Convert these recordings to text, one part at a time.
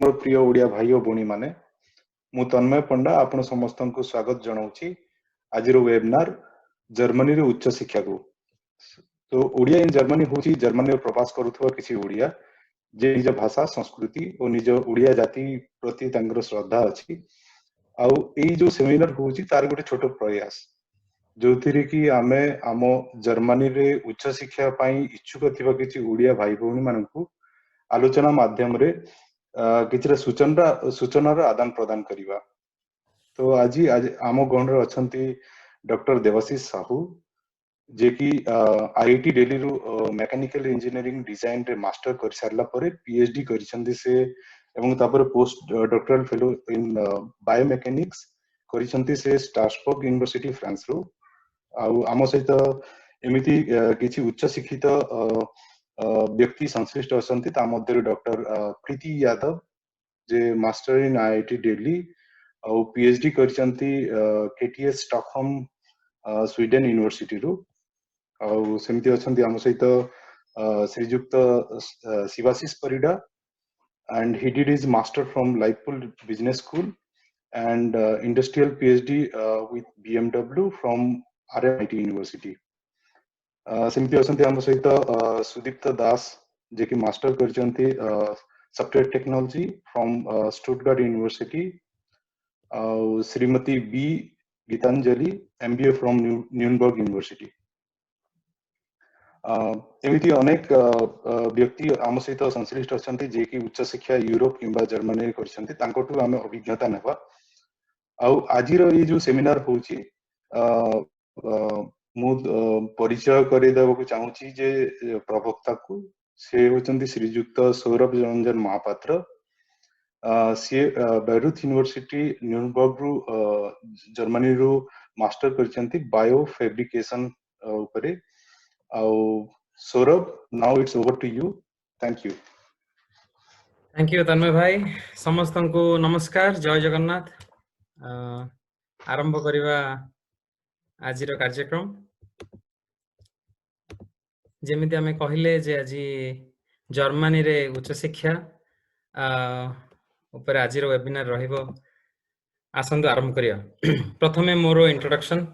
मोर प्रिय ओडिया भाई और भौणी माने मु तन्मय पंडा आपण समस्त को स्वागत जनाऊँची आज वेबिनार जर्मनी रे उच्च शिक्षा को। तो ओडिया इन जर्मनी होची जर्मनी रे प्रवास करूथवा किसी ओडिया जे निज भाषा संस्कृति और निज ओडिया जाति प्रति तांकर श्रद्धा अछि। आउ एई जो सेमिनार होची तार गोटे छोट प्रयास जो थिरे कि आमे आमो जर्मनी रे उच्च शिक्षा पाई इच्छुक थिबा किछि ओडिया भाई भौणी मानकू आलोचना माध्यम रे किछि सूचनार आदान प्रदान करिबा। तो आज आम गण रे अछंती डॉक्टर देवाशीष साहू जे कि आईआईटी दिल्ली रु मैकेनिकल इंजीनियरिंग डिजाइन रे मास्टर कर सारला परे पीएचडी करिसंदी से एवं तापर post doctoral fellow in biomechanics करिसंती से स्ट्रासबर्ग यूनिवर्सिटी फ्रांस रु। आम सहित एमिति किछि उच्च शिक्षित व्यक्ति संश्लिष्ट असंती ता मध्य डॉक्टर प्रीति यादव जे मास्टर इन आईआईटी दिल्ली और पीएचडी करिसंती केटीएस स्टॉकहोम स्वीडन यूनिवर्सिटी रु। और सेमती अछंती आम सहित श्रीजुक्त Shivashish Parida and he did his master from Liverpool Business School and industrial PhD with BMW from RMIT University. सेमती अछंती आम सहित सुदीप्त दास जे कि मास्टर करचंती software technology from Stuttgart university. Shrimati B Geetanjali MBA from Nuremberg university. एमिति अनेक व्यक्ति आम सहित संश्लिष्ट अछंती जे कि उच्च शिक्षा यूरोप किंबा जर्मनी करछंती तांकोटू आमे अभिज्ञता नेबा। आजिर ये जो सेमिनार होची मु परिचय करे देबा चाहूची जे प्रवक्ता को से होचंती श्रीजुक्त सौरभ रंजन महापात्र। सी बैरूथ यूनिवर्सिटी न्यूनबर्ग रु जर्मनी रु मास्टर करछंती बायो फैब्रिकेशन ऊपरे। Saurabh now it's over to you. Thank you. Thank you Tanmay भाई। समस्त को नमस्कार, जय जगन्नाथ। आरंभ करिवा आजिर कार्यक्रम। जेमिति आमे कहिले जे आज जर्मनी रे उच्च शिक्षा ऊपर आजिर वेबिनार रहिबो। आसंतु आरंभ करिया। प्रथमे मोर इंट्रोडक्शन।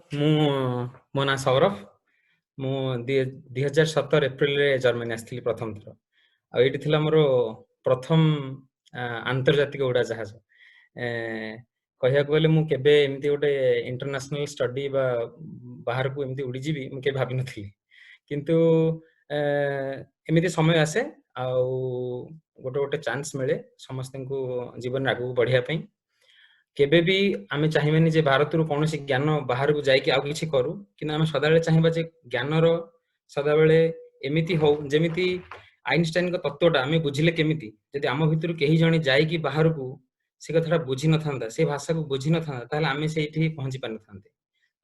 मो ना सौरभ। मु 2017 एप्रिल रे जर्मनी आस्थिली प्रथम थर। आ एठी थिला मोर प्रथम आंतर्जातिक उड़ा जहाज। कहिया को मु केबे एमती गोटे इंटरनेशनल स्टडी बा बाहर को एमती उड़ी जीवी मु के भाबी नथि। किंतु एमिति समय आसे आ गोटे गोटे चांस मिले समस्त को जीवन आगु बढ़िया पई। केबे भी आमे चाहिबेनी जे भारत रु कोनोसी ज्ञान बाहर को जाई कि आ किछि करू, किना आमे सदाबेले चाहिबा जे ज्ञानर सदाबेले एमिति हो जेमिति आइनस्टाइन को तत्वटा आमे बुझिले केमिति जदि आम भितर केही जणी जाई कि बाहर को से कथाटा बुझी न थांदा, से भाषा को बुझी न थांदा, ताले आमे सेठी पहुंची पान थांते।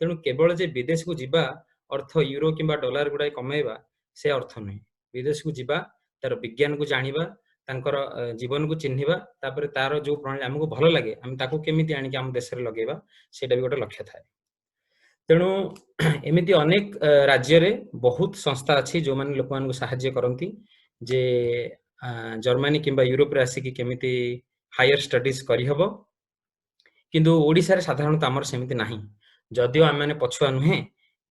तेणु केवल जे विदेश को जिबा अर्थ यूरो किंबा डॉलर गुडा कमाइबा से अर्थ नहीं। विदेश को जिबा तार विज्ञान को जानिबा, तांकर जीवन को चिन्हिबा, तापर तार जो प्रणाली हमको भल लगे हम ताको केमिति आनि कि हम देश रे लगेबा सेटा भी गोटे लक्ष्य थाए। तेणु एमिति अनेक राज्य रे बहुत संस्था अछि जो माने लोक मान को सहाय्य करंती जे जर्मनी किंबा यूरोप रे आसी कि केमिति हायर स्टडीज करि हबो। किंतु ओडिसा रे साधारणतः हमर सेमिति नाही। जदियो हम माने पछुआ नुहे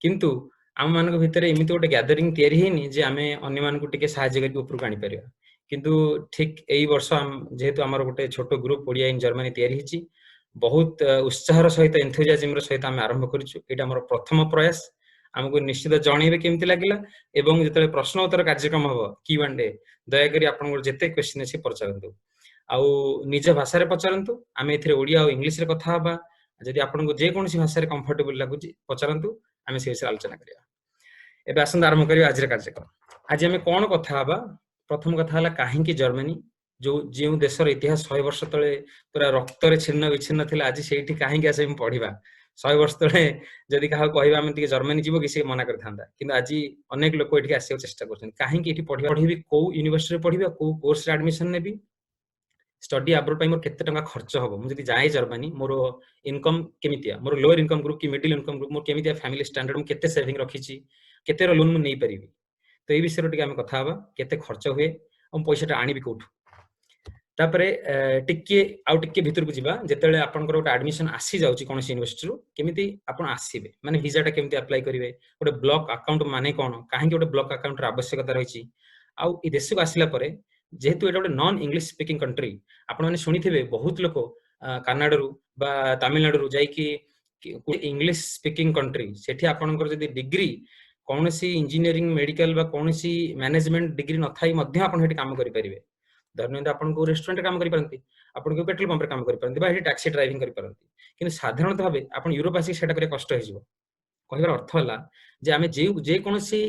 किंतु आम मान को भितर एमिति गोटे गैदरिंग तयारी हेनी जे आमे अन्य मान को टिके सहाय्य करि ऊपर आनी परिबा। किंतु ठीक एई वर्ष जेहेतु हमर गोटे छोट ग्रुप ओडिया इन जर्मनी तयारी हिची, बहुत उत्साहर सहित एंथुजियाज्म सहित आम आरंभ करिछु। एटा हमर प्रथम प्रयास। हमको निश्चित जणेबे केमति लागिला एवं जेतले प्रश्न उत्तर कार्यक्रम हबो Q&A दया करी आपन जेते क्वेश्चन अछि पचारंतु आउ निज भाषा रे पचारंतु। आमे एथिरे ओडिया और इंग्लिश रे कथा हबा। जदि आपन को जे कोनसी भाषा रे कंफर्टेबल लागुची पचारंतु, आमे से विषय आलोचना करिया। एबे आसंत आरंभ करिया आजिर कार्यक्रम। आज आमे कोन कथा हबा? प्रथम कथा हला काहे कि जर्मनी जो जे देशर इतिहास 100 वर्ष तळे पूरा रक्त रे छिन्न विच्छिन्न थिला, आज सेठी काहे कि आसे पढिबा। 100 वर्ष तळे जदि काहा कहबा हम टिके जर्मनी जीवो कि से मना कर थांदा, किंतु आज अनेक लोक एठी आसे चेष्टा करछन काहे कि एठी पढिबी को यूनिवर्सिटी रे पढिबा, को कोर्स रे एडमिशन नेबी, स्टडी अब्रोड पई मोर केते टंका खर्च हबो। मु जदि जाय Germany more income केमितिया, more lower income group कि मिडिल इनकम ग्रुप, मोर केमितिया फैमिली स्टैंडर्ड, मु केते सेविंग रखिची, केते रो लोन मु नै परिबी। तो ए विषय टिके हम कथा हबा केते खर्च हुए हम पैसाटा आनिबी कोठु। तापरे टिके आउ टिके भितर को जीवा जेतेले आपनकर गोटे एडमिशन आसी जाउची कोनसी यूनिवर्सिटी रु केमिति आपण आसीबे माने वीजा टा केमिति अप्लाई करिवे गोटे ब्लॉक अकाउंट माने कोन काहे गोटे ब्लॉक अकाउंट र आवश्यकता रहिची आउ इ देश को आसिला परे जेहेतु एटा गोटे नॉन इंग्लिश स्पीकिंग कंट्री आपण माने सुनिथिबे बहुत लोक कनाडा रु बा तमिलनाडु रु जाई कि इंग्लिश स्पीकिंग कंट्री सेठी आपनकर जदी डिग्री कोनसी इंजीनियरिंग मेडिकल बा कोनसी मैनेजमेंट डिग्री न थाई मध्य आपण हेटी काम करि परिबे धरनियंतु आपण को रेस्टोरेंट काम करि परंती आपण को पेट्रोल पंप रे काम करि परंती बा हेटी टैक्सी ड्राइविंग करि परंती किंतु साधारणतः भाबे आपण यूरोप आसी सेटा करे कष्ट हे जिवो कहबार अर्थ होला जे आमे जे कोनसी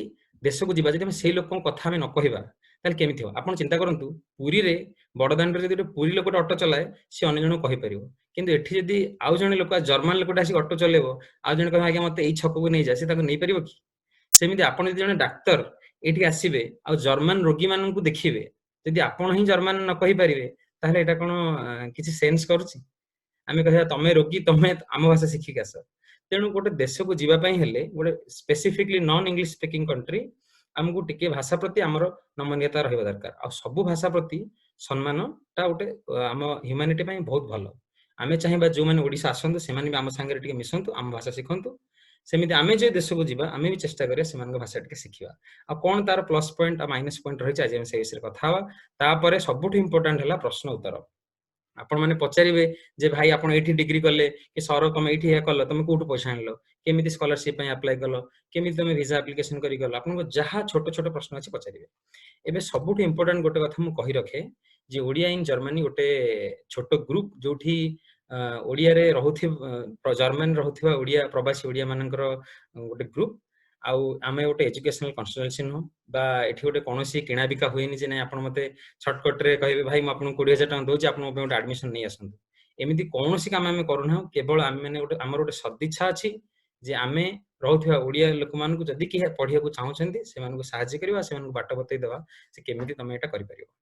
देश को जिबा जदि हम सेई लोकन कथा में न कहिबा ताल केमिति हो आपण चिंता करंतु पुरी रे बडदान रे जदि पुरी लोक ऑटो चलाए से अन्य जण कहि परिबो किंतु एठी जदि आउ जण लोक जर्मन लोक आसी ऑटो चलेबो आउ जण कह आगे मते एई छक को नै जा से ताको नै परिबो कि सेमिति आपण जदि जण डाक्टर एठी आसीबे आ जर्मन रोगी मानन को देखिबे जदि आपण ही जर्मन न कहि परिबे ताहले एटा कोन किछि सेंस करूची आमे कहया तमे रोगी तमे आम भाषा सिखि के आस तेणु गोटे देश को जीवा पई हेले गोटे specifically non English speaking country हमको टिके भाषा प्रति हमर नमनीयता रहबा दरकार आ सब भाषा प्रति सम्मान ता गोटे हम ह्यूमैनिटी पई बहुत भलो आमे चाहिबा जो माने ओडिसा आसंतु से माने हम संगे टिके मिसंतु हम भाषा सिखंतु सेमिति आमे जे देश को जीवा आमे भी चेष्टा करिया सेमान भाषा टिके सिखिबा आ कोन तार प्लस पॉइंट आ माइनस पॉइंट रहि छै जे से विषय कथा हवा तापरे सबुठ इंपोर्टेंट हला प्रश्न उत्तर आपण माने पचारिबे जे भाई आपण एठी डिग्री करले कि सर तुम एठी या करलो तुम कोठु पैसा आनलो केमिति स्कॉलरशिप पय अप्लाई करलो केमिति तुम वीजा एप्लीकेशन करी करलो आपण को जहा छोट छोट प्रश्न अछि पचारिबे एबे सबुठ इंपोर्टेंट गोटे कथा मु कहि रखे जे ओडिया इन जर्मनी गोटे छोट ग्रुप जोठी ओडिया रे रहुथि जर्मन रहुथिबा ओडिया प्रवासी ओडिया मानकर गोटे ग्रुप आउ आमे गोटे एजुकेशनल कंसल्टेंसी नो बा एठी गोटे कोनोसी किणा बिका होइनी जे नै आपण मते शॉर्टकट रे कहबे भाई म आपन 20000 टका दोछि आपण गोटे एडमिशन नै आसंतु एमिति कोनोसी काम आमे करू ना केवल आमे माने गोटे हमर गोटे सदिच्छा अछि जे आमे रहुथिबा ओडिया लोक मान को जदी कि पढिया को चाहउछन्ती से मान को सहायता करबा से मान को बाट बतै देबा से केमिति तमे एटा करि परिबो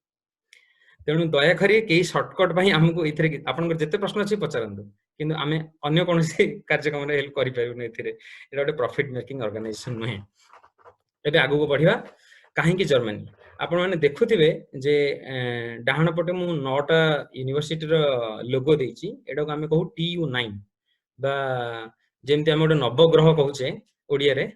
तेणु दया करी के शॉर्टकट भाई हमको इथरे आपण जते प्रश्न अछि पचारंतु किंतु आमे अन्य कोनोसी कार्यक्रम रे हेल्प करि पाइबो नै इथरे एटा गोटे प्रॉफिट मेकिंग ऑर्गेनाइजेशन नहे एबे आगु को बढ़िबा काहे कि जर्मनी आपण माने देखुथिबे जे डाहण पटे मु 9टा यूनिवर्सिटी रो लोगो देछि एडा को आमे कहू TU9 बा जेमति हम गोटे नवग्रह कहूचे ओडिया रे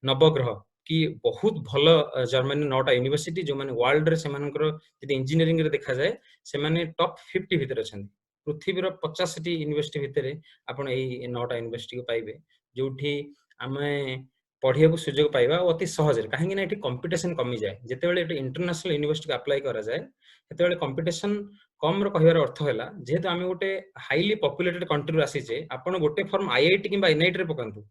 नवग्रह कि बहुत भलो जर्मनी 9टा यूनिवर्सिटी जो माने वर्ल्ड रे सेमानकर यदि इंजीनियरिंग रे देखा जाए से माने टॉप 50 भीतर अछन पृथ्वी रो 50 टी यूनिवर्सिटी भीतर आपण एई 9टा यूनिवर्सिटी को पाइबे जोठी आमे पढ़िया को सुयोग पाइबा अति सहज रे काहे कि ना एठी कंपटीशन कमी जाए जते बेले एठी इंटरनेशनल यूनिवर्सिटी को अप्लाई करा जाए तते बेले कंपटीशन कम रो कहिवार अर्थ हैला जेहेतु आमे गोटे हाईली पॉपुलेटेड कंट्री रो आसी जे आपण गोटे फॉर्म आईआईटी किबा एनआईटी रे पकंतु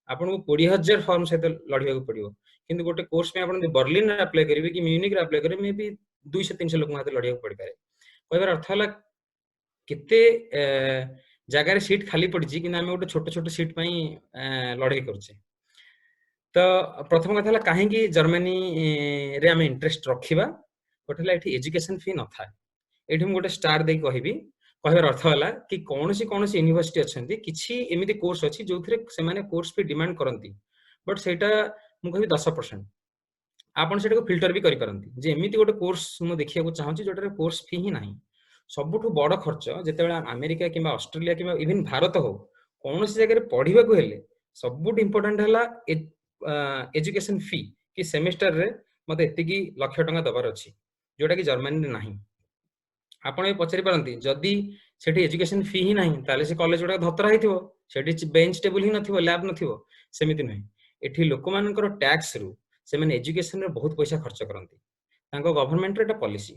आपण को 20000 फॉर्म से लढिया को पड़ियो किंतु गोटे कोर्स में आपण बर्लिन रे अप्लाई करिवे कि म्यूनिक रे अप्लाई करिवे मे भी 200-300 लोक माते लढिया को पड़ी पारे कहिवार अर्थ हैला केते जगह रे सीट खाली पड़ी छी कि आमे गोटे छोट छोट सीट पई लढाई करछे तो प्रथम कथा काहे कि जर्मनी रे आमे इंटरेस्ट रखिबा गोटेला एठी एजुकेशन फी न था एठी हम गोटे स्टार दे कहबी कहबार अर्थ होला कि कोनोसी यूनिवर्सिटी अछंती किछि एमिति कोर्स अछि जोथरे से माने कोर्स फी डिमांड करंती बट सेटा मु कहबी 10% आपण सेटा को फिल्टर भी करि परंती जे एमिति गोटे कोर्स मु देखिया को चाहूची जोटरे कोर्स फी ही नाही सबुठु बड़ खर्च जेतेबेला अमेरिका किबा ऑस्ट्रेलिया किबा इवन भारत हो कोनोसी जगह रे पढिबा को हेले सबुठु इंपोर्टेंट हला एजुकेशन फी कि सेमेस्टर रे मते एतिकी लाख टका दबार अछि जोटा कि जर्मनी रे नाही आपण ए पचरि परंती जदी सेठी एजुकेशन फी ही नाही ताले से कॉलेज जोटा धतरा हिथिबो सेठी बेंच टेबल ही नथिबो लैब नथिबो सेमिति नै एठी लोक मानकर टैक्स रु से माने एजुकेशन रे बहुत पैसा खर्च करंती तांको गवर्नमेंट रे एटा पॉलिसी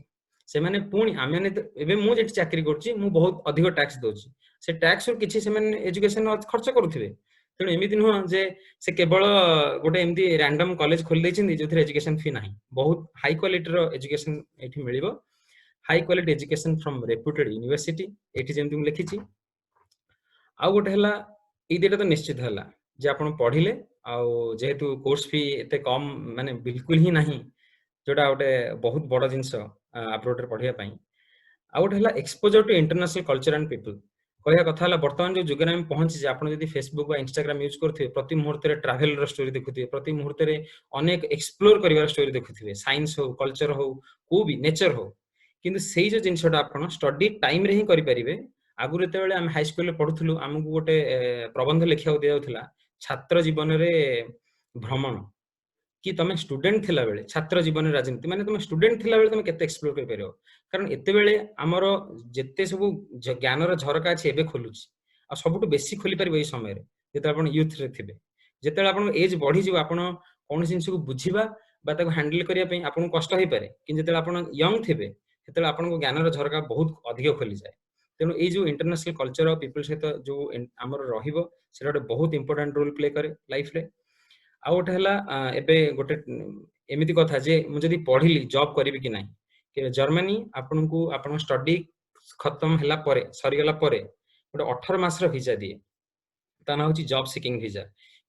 से माने पुणी आमे ने एबे मु जेठी चाकरी करछि मु बहुत अधिक टैक्स दोछि से टैक्स रु किछि से माने एजुकेशन खर्च करूथिबे तेणु एमिति नुह जे से केवल गोटे एमती रैंडम कॉलेज खोल दैछिन जोथि एजुकेशन फी नाही बहुत हाई क्वालिटी रो एजुकेशन एठी मिलिबो high quality education from reputed university एठी जेमति मु लिखिछि आ गोटे हला ई देटा तो निश्चित हला जे आपण पढिले आ जेहेतु कोर्स फी एते कम माने बिल्कुल ही नाही जोटा गोटे बहुत बड़ जिंस अब्रॉड रे पढिया पई आ गोटे हला exposure to international culture and people कहया कथा हला वर्तमान जो जुग रे हम पहुंची जे आपण जदी फेसबुक बा इंस्टाग्राम यूज करथिबे प्रति मुहूर्त रे ट्रैवल रो स्टोरी देखुथिबे प्रति मुहूर्त रे अनेक एक्सप्लोर करिवार स्टोरी देखुथिबे साइंस हो कल्चर हो को भी नेचर हो କିନ୍ତୁ ସେଇ ଯୋଉ ଜିନିଷଟା ଆପଣ ଷ୍ଟଡି ଟାଇମରେ ହିଁ କରିପାରିବେ। ଆଗରୁ ଯେତେବେଳେ ଆମେ ହାଇ ସ୍କୁଲରେ ପଢୁଥିଲୁ ଆମକୁ ଗୋଟେ ପ୍ରବନ୍ଧ ଲେଖିବାକୁ ଦିଆଯାଉଥିଲା ଛାତ୍ର ଜୀବନରେ ଭ୍ରମଣ, କି ତମେ ଷ୍ଟୁଡେଣ୍ଟ ଥିଲାବେଳେ ଛାତ୍ର ଜୀବନରେ ରାଜନୀତି, ମାନେ ତମେ ଷ୍ଟୁଡେଣ୍ଟ ଥିଲାବେଳେ ତମେ କେତେ ଏକ୍ସପ୍ଲୋର କରିପାରିବ। କାରଣ ଏତେବେଳେ ଆମର ଯେତେ ସବୁ ଜ୍ଞାନର ଝରକା ଅଛି ଏବେ ଖୋଲୁଛି, ଆଉ ସବୁଠୁ ବେଶୀ ଖୋଲି ପାରିବ ଏଇ ସମୟରେ ଯେତେବେଳେ ଆପଣ ୟୁଥରେ ଥିବେ। ଯେତେବେଳେ ଆପଣଙ୍କ ଏଜ୍ ବଢିଯିବ ଆପଣ କୌଣସି ଜିନିଷକୁ ବୁଝିବା ବା ତାକୁ ହ୍ୟାଣ୍ଡେଲ କରିବା ପାଇଁ ଆପଣଙ୍କୁ କଷ୍ଟ ହେଇପାରେ, କିନ୍ତୁ ଯେତେବେଳେ ଆପଣ ୟଙ୍ଗ ଥିବେ ସେତେବେଳେ ଆପଣଙ୍କ ଜ୍ଞାନର ଝରକା ବହୁତ ଅଧିକ ଖୋଲିଯାଏ। ତେଣୁ ଏଇ ଯୋଉ ଇଣ୍ଟରନ୍ୟାସନାଲ କଲଚର ଆଉ ପିପଲ ସହିତ ଯୋଉ ଆମର ରହିବ ସେଟା ଗୋଟେ ବହୁତ ଇମ୍ପୋର୍ଟାଣ୍ଟ ରୋଲ ପ୍ଲେ କରେ ଲାଇଫରେ। ଆଉ ଗୋଟେ ହେଲା ଏବେ ଗୋଟେ ଏମିତି କଥା ଯେ ମୁଁ ଯଦି ପଢିଲି ଜବ୍ କରିବି କି ନାହିଁ। ଜର୍ମାନୀ ଆପଣଙ୍କୁ ଆପଣଙ୍କ ଷ୍ଟଡି ଖତମ ହେଲା ପରେ ସରିଗଲା ପରେ ଗୋଟେ 18 ମାସର ଭିଜା ଦିଏ, ତା ନାଁ ହଉଛି ଜବ୍ ସିକିଂ ଭିଜା।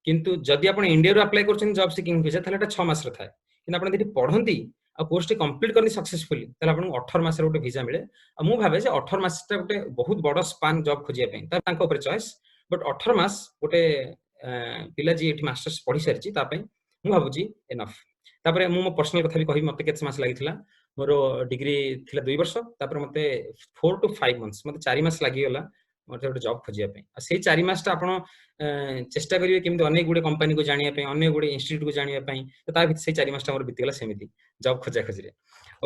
କିନ୍ତୁ ଯଦି ଆପଣ ଇଣ୍ଡିଆରୁ ଆପ୍ଲାଏ କରୁଛନ୍ତି ଜବ୍ ସିକିଂ ଭିଜା ତାହେଲେ ଏଟା 6 ମାସର ଥାଏ। କିନ୍ତୁ ଆପଣ ଯଦି ପଢନ୍ତି ଆଉ କୋର୍ସଟି କମ୍ପ୍ଲିଟ୍ କରନ୍ତି ସକ୍ସେସଫୁଲି ତାହେଲେ ଆପଣଙ୍କୁ 18 ମାସର ଗୋଟେ ଭିଜା ମିଳେ। ଆଉ ମୁଁ ଭାବେ ଯେ 18 ମାସଟା ଗୋଟେ ବହୁତ ବଡ ସ୍ପାନ୍ ଜବ୍ ଖୋଜିବା ପାଇଁ, ତାଙ୍କ ଉପରେ ଚଏସ୍। ବଟ୍ 18 ମାସ ଗୋଟେ ପିଲା ଯିଏ ଏଠି ମାଷ୍ଟର୍ସ ପଢି ସାରିଛି ତା ପାଇଁ ମୁଁ ଭାବୁଛି ଏନଫ୍। ତାପରେ ମୁଁ ମୋ ପର୍ସନାଲ କଥା ବି କହିବି, ମତେ କେତେ ମାସ ଲାଗିଥିଲା। ମୋର ଡିଗ୍ରୀ ଥିଲା 2 ବର୍ଷ, ତାପରେ ମତେ 4 to 5 months, ମତେ 4 ମାସ ଲାଗିଗଲା ମତେ ଗୋଟେ ଜବ୍ ଖୋଜିବା ପାଇଁ। ଆଉ ସେଇ 4 ମାସଟା ଆପଣ ଚେଷ୍ଟା କରିବେ କେମିତି ଅନେକ ଗୁଡେ କମ୍ପାନୀକୁ ଜାଣିବା ପାଇଁ, ଅନେକ ଗୁଡେ ଇନଷ୍ଟିଚ୍ୟୁଟକୁ ଜାଣିବା ପାଇଁ। ତ ତା ଭିତରେ ସେଇ 4 ମାସଟା ମୋର ବିତିଗଲା ସେମିତି ଜବ୍ ଖୋଜା ଖୋଜିରେ।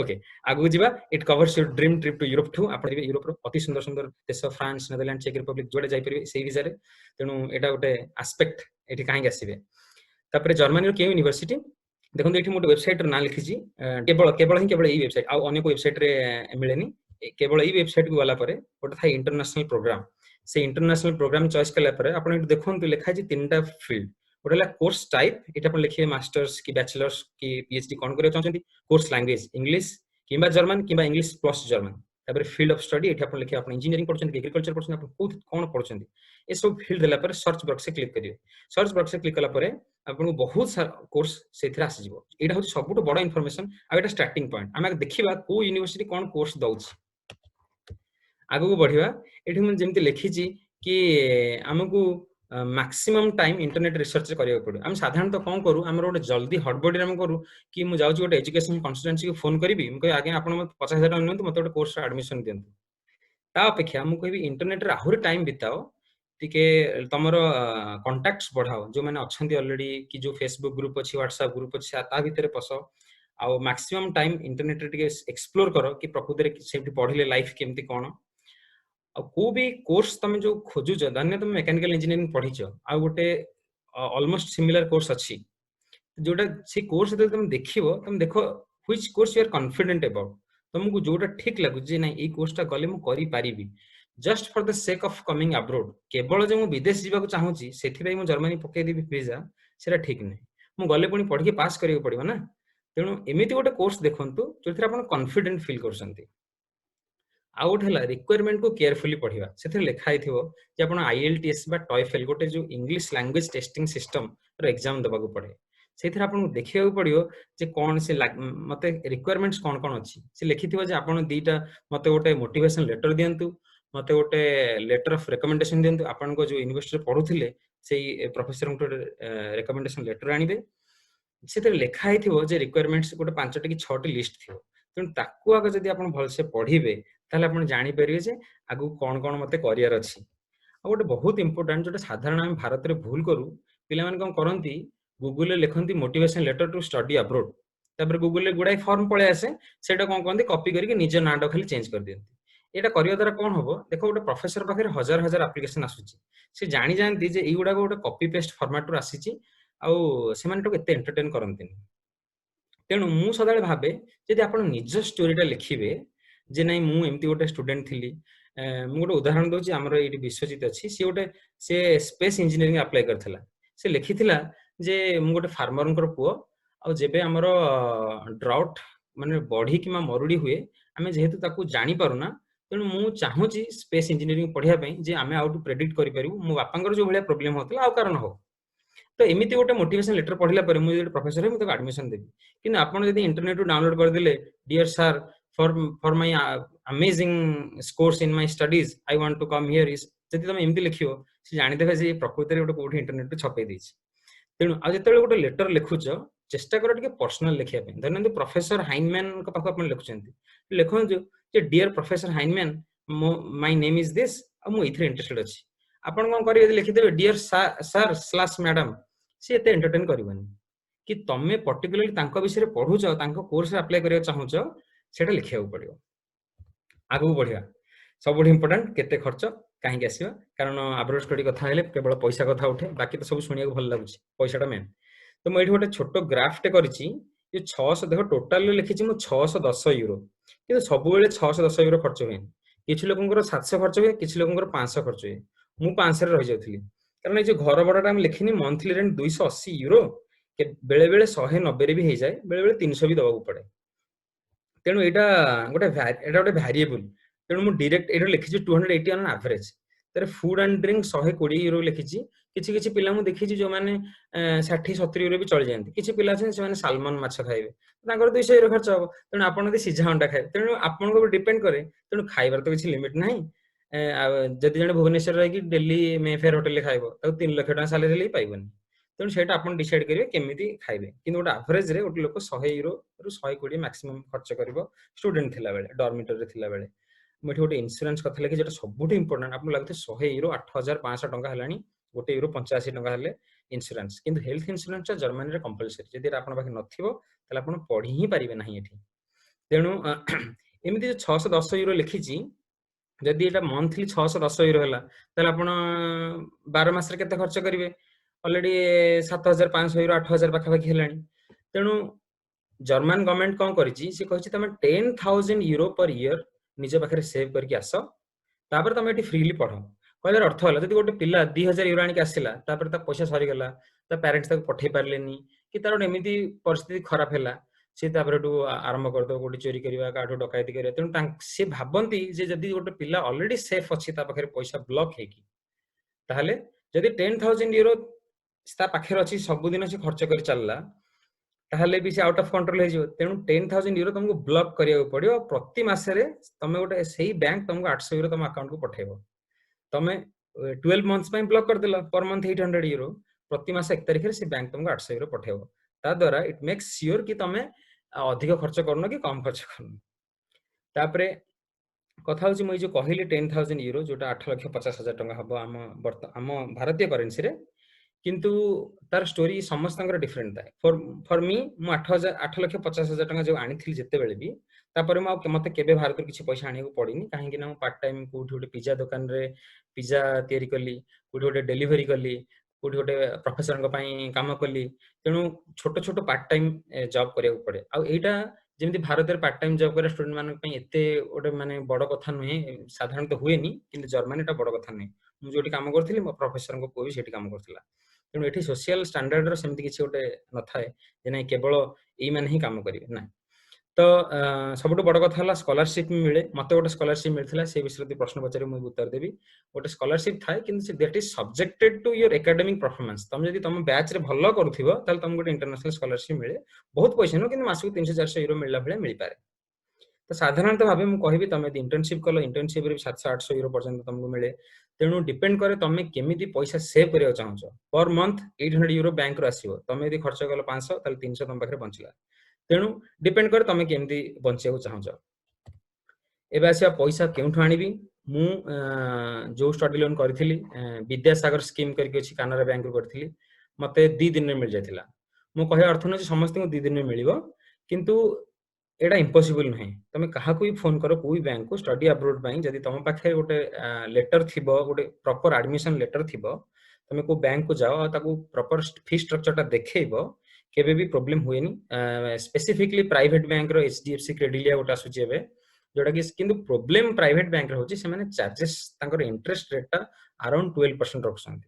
ଓକେ, ଆଗକୁ ଯିବା। It covers your dream trip to Europe too. ଆପଣ ଯିବେ ୟୁରୋପର ଅତି ସୁନ୍ଦର ସୁନ୍ଦର ଦେଶ ଫ୍ରାନ୍ସ, ନେଦରଲ୍ୟାଣ୍ଡ, ଚେକ୍ ରିପବ୍ଲିକ ଯୁଆଡେ ଯାଇପାରିବେ ସେଇ ଭିଜାରେ। ତେଣୁ ଏଇଟା ଗୋଟେ ଆସ୍ପେକ୍ଟ, ଏଠି କାହିଁକି ଆସିବେ। ତାପରେ ଜର୍ମାନୀର କେଉଁ ୟୁନିଭର୍ସିଟି, ଦେଖନ୍ତୁ ଏଠି ମୁଁ ଗୋଟେ ୱେବସାଇଟର ନାଁ ଲିଖିଛି, କେବଳ ଏଇ ୱେବସାଇଟ, ଆଉ ଅନ୍ୟ କୋଉ ୱେବସାଇଟରେ ମିଳେନି। କେବଳ ଏଇ ୱେବସାଇଟକୁ ଗଲା ପରେ ଗୋଟେ ଥାଏ ଇଣ୍ଟରନ୍ୟାସନାଲ ପ୍ରୋଗ୍ରାମ। ସେ ଇଣ୍ଟରନ୍ୟାସନାଲ ପ୍ରୋଗ୍ରାମ ଚଏସ୍ କଲା ପରେ ଆପଣ ଏଠି ଦେଖନ୍ତୁ ଲେଖା ହେଇଛି 3ଟା ଫିଲ୍ଡ। ଗୋଟେ ହେଲା କୋର୍ସ ଟାଇପ, ଏଠି ଆପଣ ଲେଖିବେ ମାଷ୍ଟର୍ସ କି ବ୍ୟାଚଲର୍ସ କି ପିଏଚଡି କଣ କରିବାକୁ ଚାହୁଁଛନ୍ତି। କୋର୍ସ ଲାଙ୍ଗୁଏଜ ଇଂଲିଶ କିମ୍ବା ଜର୍ମାନ କିମ୍ବା ଇଂଲିଶ ପ୍ଲସ୍ ଜର୍ମାନ। ତାପରେ ଫିଲ୍ଡ ଅଫ ଷ୍ଟଡି, ଏଠି ଆପଣ ଲେଖିବେ ଆପଣ ଇଞ୍ଜିନିୟରିଂ ପଢୁଛନ୍ତି କି ଏଗ୍ରିକଲଚର ପଢୁଛନ୍ତି, ଆପଣ କଣ ପଢୁଛନ୍ତି। ଏସବୁ ଫିଲ୍ଡ ଦେଲା ପରେ ସର୍ଚ୍ଚ ବକ୍ସରେ କ୍ଲିକ୍ କରିବେ। ସର୍ଚ୍ଚ ବକ୍ସରେ କ୍ଲିକ୍ କଲା ପରେ ଆପଣଙ୍କୁ ବହୁତ ସାରା କୋର୍ସ ସେଥିରେ ଆସିଯିବ। ଏଇଟା ହଉଛି ସବୁଠୁ ବଡ ଇନଫର୍ମେସନ, ଆଉ ଏଇଟା ଷ୍ଟାର୍ଟିଂ ପଏଣ୍ଟ। ଆମେ ଦେଖିବା କୋଉ ୟୁନିଭର୍ସିଟି କଣ କୋର୍ସ ଦଉଛି। ଆଗକୁ ବଢିବା। ଏଠି ମୁଁ ଯେମିତି ଲେଖିଛି କି ଆମକୁ ମାକ୍ସିମମ୍ ଟାଇମ ଇଣ୍ଟରନେଟ ରିସର୍ଚ୍ଚ କରିବାକୁ ପଡିବ। ଆମେ ସାଧାରଣତଃ କଣ କରୁ, ଆମର ଗୋଟେ ଜଲ୍ଦି ହଡବଡିରେ ଆମେ କରୁ କି ମୁଁ ଯାଉଛି ଗୋଟେ ଏଜୁକେସନ କନସଲଟାନ୍ସିକୁ ଫୋନ କରିବି, ମୁଁ କହିବି ଆଜ୍ଞା ଆପଣ 50,000 ଟଙ୍କା ନିଅନ୍ତୁ ମତେ ଗୋଟେ କୋର୍ସର ଆଡମିସନ ଦିଅନ୍ତୁ। ତା ଅପେକ୍ଷା ମୁଁ କହିବି ଇଣ୍ଟରନେଟରେ ଆହୁରି ଟାଇମ ବିତାଅ, ଟିକେ ତମର କଣ୍ଟାକ୍ଟସ ବଢାଅ, ଯୋଉମାନେ ଅଛନ୍ତି ଅଲରେଡି, କି ଯୋଉ ଫେସବୁକ୍ ଗ୍ରୁପ ଅଛି, ହ୍ୱାଟ୍ସଆପ ଗ୍ରୁପ ଅଛି, ତା ଭିତରେ ପଶ। ଆଉ ମାକ୍ସିମମ୍ ଟାଇମ ଇଣ୍ଟରନେଟରେ ଟିକେ ଏକ୍ସପ୍ଲୋର କର କି ପ୍ରକୃତରେ ସେଠି ପଢିଲେ ଲାଇଫ କେମିତି କଣ। ଆଉ କୋଉ ବି କୋର୍ସ ତମେ ଯୋଉ ଖୋଜୁଛ, ଧନ୍ୟ ତମେ ମେକାନିକାଲ ଇଞ୍ଜିନିୟରିଂ ପଢିଛ, ଆଉ ଗୋଟେ ଅଲମୋଷ୍ଟ ସିମିଲାର କୋର୍ସ ଅଛି ଯୋଉଟା ସେ କୋର୍ସ ଯେତେବେଳେ ତମେ ଦେଖିବ, ତମେ ଦେଖ which course you are confident about. ତମକୁ ଯୋଉଟା ଠିକ ଲାଗୁଛି ଯେ ନାଇଁ ଏଇ କୋର୍ସଟା ଗଲେ ମୁଁ କରିପାରିବି, just for the sake of coming abroad, କେବଳ ଯେ ମୁଁ ବିଦେଶ ଯିବାକୁ ଚାହୁଁଛି ସେଥିପାଇଁ ମୁଁ ଜର୍ମାନୀ ପକେଇଦେବି ଭିଜା, ସେଟା ଠିକ ନାହିଁ। ମୁଁ ଗଲେ ପୁଣି ପଢିକି ପାସ୍ କରିବାକୁ ପଡିବ ନା। ତେଣୁ ଏମିତି ଗୋଟେ କୋର୍ସ ଦେଖନ୍ତୁ ଯୋଉଥିରେ ଆପଣ କନଫିଡେଣ୍ଟ ଫିଲ୍ କରୁଛନ୍ତି। ଆଉ ଗୋଟେ ହେଲା ରିକ୍ୱାରମେଣ୍ଟକୁ କେୟାରଫୁଲି ପଢିବା। ସେଥିରେ ଲେଖା ହେଇଥିବ ଯେ ଆପଣ IELTS ବା TOEFL, ଗୋଟେ ଯୋଉ ଇଂଲିଶ ଲାଙ୍ଗୁଏଜ ଟେଷ୍ଟିଂ ସିଷ୍ଟମର ଏକ୍ଜାମ ଦେବାକୁ ପଡେ। ସେଇଥିରେ ଆପଣଙ୍କୁ ଦେଖିବାକୁ ପଡିବ ଯେ କଣ ସେ ମତେ ରିକ୍ୱାରମେଣ୍ଟସ କଣ କଣ ଅଛି। ସେ ଲେଖିଥିବ ଯେ ଆପଣ ଦିଟା ମତେ ଗୋଟେ ମୋଟିଭେସନ ଲେଟର ଦିଅନ୍ତୁ, ମତେ ଗୋଟେ ଲେଟର ଅଫ ରେକମେଣ୍ଡେସନ ଦିଅନ୍ତୁ, ଆପଣଙ୍କ ଯୋଉ ୟୁନିଭର୍ସିଟିରେ ପଢୁଥିଲେ ସେଇ ପ୍ରଫେସରଙ୍କ ରେକମେଣ୍ଡେସନ ଲେଟର ଆଣିବେ। ସେଥିରେ ଲେଖା ହେଇଥିବ ଯେ ରିକ୍ୱାରମେଣ୍ଟସ ଗୋଟେ 5ଟି କି 6ଟି ଲିଷ୍ଟ ଥିବ। ତେଣୁ ତାକୁ ଆଗ ଯଦି ଆପଣ ଭଲସେ ପଢିବେ ତାହେଲେ ଆପଣ ଜାଣିପାରିବେ ଯେ ଆଗକୁ କଣ କଣ ମତେ କରିବାର ଅଛି। ଆଉ ଗୋଟେ ବହୁତ ଇମ୍ପୋର୍ଟାଣ୍ଟ ଯୋଉଟା ସାଧାରଣ ଆମେ ଭାରତରେ ଭୁଲ କରୁ, ପିଲାମାନେ କଣ କରନ୍ତି, ଗୁଗୁଲରେ ଲେଖନ୍ତି ମୋଟିଭେସନ ଲେଟର ଟୁ ଷ୍ଟଡି ଆବ୍ରୋଡ, ତାପରେ ଗୁଗୁଲରେ ଗୁଡାଏ ଫର୍ମ ପଳେଇ ଆସେ, ସେଇଟା କଣ କରନ୍ତି କପି କରିକି ନିଜ ନାଁଟା ଖାଲି ଚେଞ୍ଜ କରିଦିଅନ୍ତି। ଏଇଟା କରିବା ଦ୍ୱାରା କଣ ହବ, ଦେଖ ଗୋଟେ ପ୍ରଫେସର ପାଖରେ ହଜାର ହଜାର ଆପ୍ଲିକେସନ ଆସୁଛି, ସେ ଜାଣି ଯାଆନ୍ତି ଯେ ଏଇଗୁଡାକ ଗୋଟେ କପି ପେଷ୍ଟ ଫର୍ମାଟରୁ ଆସିଛି, ଆଉ ସେମାନେ ଏଟାକୁ ଏତେ ଏଣ୍ଟରଟେନ କରନ୍ତିନି। ତେଣୁ ମୁଁ ସଦାବେଳେ ଭାବେ ଯଦି ଆପଣ ନିଜ ଷ୍ଟୋରିଟା ଲେଖିବେ ଯେ ନାଇଁ ମୁଁ ଏମିତି ଗୋଟେ ଷ୍ଟୁଡେଣ୍ଟ ଥିଲି। ମୁଁ ଗୋଟେ ଉଦାହରଣ ଦଉଛି, ଆମର ଏଇଠି ବିଶ୍ୱଜିତ ଅଛି, ସେ ସ୍ପେସ ଇଞ୍ଜିନିୟରିଂ ଆପ୍ଲାଏ କରିଥିଲା। ସେ ଲେଖିଥିଲା ଯେ ମୁଁ ଗୋଟେ ଫାର୍ମରଙ୍କର ପୁଅ, ଆଉ ଯେବେ ଆମର ଡ୍ରାଉଟ୍ ମାନେ ବଢି କିମ୍ବା ମରୁଡି ହୁଏ, ଆମେ ଯେହେତୁ ତାକୁ ଜାଣିପାରୁନା, ତେଣୁ ମୁଁ ଚାହୁଁଛି ସ୍ପେସ ଇଞ୍ଜିନିୟରିଂ ପଢିବା ପାଇଁ ଯେ ଆମେ ଆଉଟୁ ପ୍ରେଡିକ୍ଟ କରିପାରିବୁ ମୋ ବାପାଙ୍କର ଯୋଉ ଭଳିଆ ପ୍ରୋବ୍ଲେମ ହଉଥିଲା ଆଉ କାରଣ ହଉ। ତ ଏମିତି ଗୋଟେ ମୋଟିଭେସନ ଲେଟର ପଢିଲା ପରେ ମୁଁ ଯଦି ପ୍ରଫେସର ହେବି ମୁଁ ତାକୁ ଆଡମିସନ ଦେବି। କିନ୍ତୁ ଆପଣ ଯଦି ଇଣ୍ଟରନେଟରୁ ଡାଉନଲୋଡ କରିଦେଲେ, deer sir for my amazing scores in my studies I want to come here, ଯଦି ତମେ ଏମିତି ଲେଖିବ ସେ ଜାଣିଦେବେ ଯେ ପ୍ରକୃତରେ ଗୋଟେ କୋଉଠି ଇଣ୍ଟରନେଟରୁ ଛପେଇ ଦେଇଛି। ତେଣୁ ଆଉ ଯେତେବେଳେ ଗୋଟେ ଲେଟର ଲେଖୁଛ चेष्टा करो टिके पर्सनल लिखिया पे धरनंतु प्रोफेसर हाइनमैन को पाखो अपन लिखुचंती लिखंतु जे dear professor Heinemann my name is this आ मु इथरे इंटरेस्टेड अछि आपण कोन करिवे लिखि देबे डियर सर स्लैश मैडम से एते एंटरटेन करबनी कि तमे पर्टिकुलरली तांको विषय रे पढुछ तांको कोर्स रे अप्लाई करिया चाहुछ सेटा लिखिया पड़ियो आगु बढ़िया सब इम्पोर्टेंट केते खर्च कहीं आसवा कारण आब्रोड स्टडी कथा हेले केवल पैसा कथा उठे बाकी तो सब शुणिया भल लगुच पैसाटा मेन तो मुझे गोटे छोट ग्राफटे करिछि जे 600 देखो टोटल लिखिछि मु 610 यूरो किंतु सब बेले 610 यूरो खर्च हुए किछि लोकंकर 700 खर्च हुए किछि लोकंकर 500 खर्च हुए मु 500 रे रहि जाउथली कारण ए जे घर बड़ाटा हम लिखिनी मंथली रेंट 280 यूरो के बेले बेले 190 रे भी हे जाए बेले बेले 300 भी दबाकू पड़े तेणु एटा गोटे वेरिएबल तेणु मु डायरेक्ट एटा लिखिछि 280 ऑन एवरेज तेरे फूड एंड ड्रिंक 120 यूरो लिखिछि किछि किछि पिला मु देखिछि जो माने 60 70 यूरो भी चल जायंती किछि पिला छन से माने सालमन माछ खाइबे तांकर 200 यूरो खर्च हो तेणु आपण दे सिझा अंडा खाइबे तेणु आपण को डिपेंड करे तेणु खाइबार तो किछि लिमिट नाही जदि जने भुवनेश्वर रही कि दिल्ली मे फेयर होटल खाइबो त 3 लाख टका सैलरी ले पाइबनी तेणु सेटा आपण डिसाइड करिवे केमिति खाइबे किंतु गोटे एवरेज रे गोटे लोक 100 यूरो रु 120 मैक्सिमम खर्च करिवो स्टूडेंट थिला बेले डॉर्मिटरी रे थिला बेले मुझे गोटे इन्शुरांस कथा लिखि जेटा सबुठ इंपोर्टेंट आपन लागते 100 यूरो 8500 टका हलानी गोटे यूरो 85 टका हेले इन्शुरांस किंतु हेल्थ इन्शुरांस जर्मनी रे कंपलसरी जदि आपन पाखे नथिबो तले आपन पढी ही पारिबे नाही एठी तेणु एमिति 610 यूरो लिखिछि जदि एटा मंथली 610 यूरो हला तले आपन 12 मास रे केते खर्च करिवे ऑलरेडी 7500 यूरो 8000 पाखा पाखी हलानी तेणु जर्मन गवर्नमेंट कोन करिछि से कहिछि तमे 10000 यूरो पर ईयर निज पाखे सेव करके आस तापर तुम ये फ्रीली पढ़ कहर अर्थ है जब गोटे पिला 2000 यूरो आनिक आसला पैसा सरीगला पेरेन्ट्स पठे पारे कि तार एमती परिस्थिति खराब है सी आरंभ करदे गोटे चोरी करवा क्या डकैती करा तेणु सी भावती जदि गोटे पिला ऑलरेडी सेफ अच्छी पाखे पैसा ब्लॉक है जदि 10,000 यूरो पाखे अच्छी सबुदिन से खर्च कर चलला ताहले भी से आउट ऑफ कंट्रोल हो तेणु 10,000 यूरो तुमको ब्लॉक करिया पड़ियो प्रति मासरे तमे गोटे सही बैंक तुमको 800 यूरो तुम अकाउंट को पठेबो तमे 12 मंथ्स पे ब्लॉक कर देला पर मंथ 800 यूरो प्रति मास 1 तारिख रे से बैंक तुमको 800 यूरो पठेबो ता द्वारा इट मेक्स श्योर कि तमे अधिक खर्च करनो कि कम खर्च करनो तापरे कथा होची मई जो कहली 10,000 यूरो जोटा 8,50,000 टका हबो आम भारतीय करेंसी रे किंतु तार स्टोरी समस्त डिफरेंट थाए फॉर मी मु 8,50,000 टका जो आनी थी जेते बेले भी तापर मते केबे भारत किसी पैसा आनिया पड़िनी कहीं ना पार्ट टाइम कोठी गोटे पिज्जा दुकान रे पिज्जा तैयारी कली कोठी गोटे डेलीवरी कली कोठी गोटे प्रोफेसर काम कली तेणु छोट छोट पार्ट टाइम जॉब करिया पड़े आ एटा जेमती भारत में पार्ट टाइम जॉब कर स्टूडेंट मान एते गोटे माने बड़ कथा नुहे साधारणतः हुए किंतु जर्मनी टा बड़ कथा नुहे मुझे जोटी काम करथि मो प्रोफेसर को भी सेठी काम करथिला तेणु एठी सोशल स्टैंडर्ड रो सेमती किछि गोटे न थाए जे नै केवल एई माने ही काम करिवे ना तो सबुठ बड़ कथा हला स्कॉलरशिप मिले मते गोटे स्कॉलरशिप मिलथिला से विषय प्रश्न पचारे मु उत्तर देबी गोटे स्कॉलरशिप थाए किंतु that is subjected to your academic performance तुम जदि तुम बैच रे भलो करथिबो ताल तुम गोटे इंटरनेशनल स्कॉलरशिप मिले बहुत पैसा न किंतु मासको 300-400 यूरो मिलला भले मिल पारे तो साधारणतः भाबे मु कहबी तुम यदि इंटर्नशिप कलो इंटर्नशिप रे 700-800 यूरो पर्यंत तुमको मिले तेणु डिपेंड करे तुम केमिति पैसा सेव करिया चाहछो पर मंथ 800 यूरो बैंक रो आसीबो तुम यदि खर्च कलो 500 ताल 300 तुम पाखरे बंचला तेणु डिपेंड करे तुम केमिति बंचिया चाहछो एबे आसिया पैसा केउठु आनिबी मु जो स्टडी लोन करथिली विद्यासागर स्कीम करके अछि कानाडा बैंक रो करथिली मते 2 दिन में मिल जायतिला मु कहे अर्थ न समस्त को 2 दिन में मिलिबो किंतु एटा इम्पॉसिबल नहीं तुम कहा भी फोन करो कोई बैंक को स्टडी अब्रोड पाई जदि तुम पाखे गोटे लेटर थिबो गोटे प्रॉपर एडमिशन लेटर थिबो तुम को बैंक को जाओ ताको प्रॉपर फी स्ट्रक्चर टा देखैबो केबे भी प्रॉब्लम हुएनी स्पेसिफिकली प्राइवेट बैंक रो एचडीएफसी क्रेडिलिया गोटा सुची एबे जोटा कि किंतु प्रॉब्लम प्राइवेट बैंक रो होची से माने चार्जेस ताकर इंटरेस्ट रेट टा अराउंड 12% रखसंती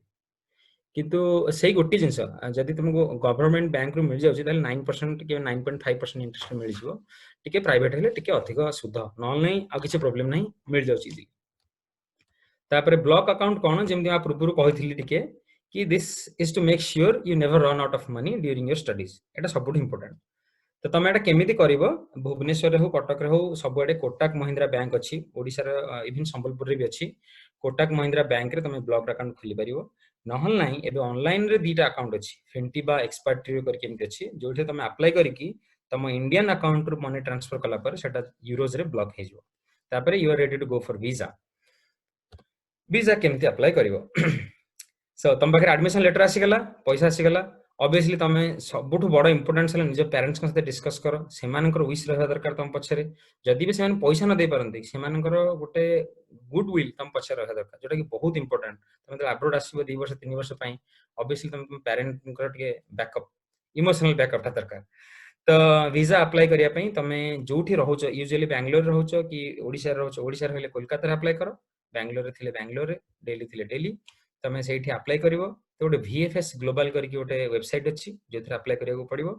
किंतु सही गोटी जिनस जदि तुमको गवर्नमेंट बैंक रू मिल जाउची ताले 9% के 9.5% इंटरेस्ट मिल जिवो टिके प्राइवेट हेले टिके अधिक सुध न नहीं आ किछि प्रॉब्लम नहीं मिल जाउची जी तापरे ब्लॉक अकाउंट कोन जेमति आ पूर्व कहिथिली टिके कि this is to make sure you never run out of money during your studies एटा सबुठ इंपोर्टेंट तो तुम एटा केमिति करिवो भुवनेश्वर रे हो कटक रे हो सबआडे कोटक महिंद्रा बैंक अछि ओडिसा रे इवन संबलपुर रे भी अछि कोटक महिंद्रा बैंक रे तुम ब्लॉक अकाउंट खोली परिवो नहल नाही एबे ऑनलाइन रे दीटा अकाउंट अछि फिंटिबा एक्सपार्ट्री कर केमिति अछि जोठे तुम अप्लाई करिकि तुम इंडियन अकाउंट रो मनी ट्रांसफर कला पर सेटा यूरोज रे ब्लॉक हे जिवो तापरे you are ready to go for visa visa केमिति अप्लाई करिवो सो तुम पाखे एडमिशन लेटर आसीगला पैसा आसीगला ऑब्वियसली तमे सबुठु बड़ इंपोर्टेंस है निज पेरेंट्स के डिस्कस करो सेमानकर विश रहबा दरकार तुम पछरे जदि भी सेमान पैसा न दे परंती सेमानकर गोटे गुड विल तुम पछरे रहबा दरकार जोटा कि बहुत इंपोर्टेंट तुम अब्रॉड आसीबो 2 वर्ष 3 वर्ष पई ऑब्वियसली तुम पेरेंट कर टिके बैकअप इमोशनल बैकअप था दरकार तो वीजा अप्लाई करिया पई तमे जोठी रहउछ यूजुअली बेंगलोर रहउछ कि ओडिसा रहउछ ओडिसा रहले कोलकाता रे अप्लाई करो बेंगलोर रे थिले बेंगलोर रे दिल्ली थिले दिल्ली तमे सेठी अप्लाई करिवो तो गोटे VFS ग्लोबल करके गोटे वेबसाइट अच्छी जो अप्लाई करिया पड़ो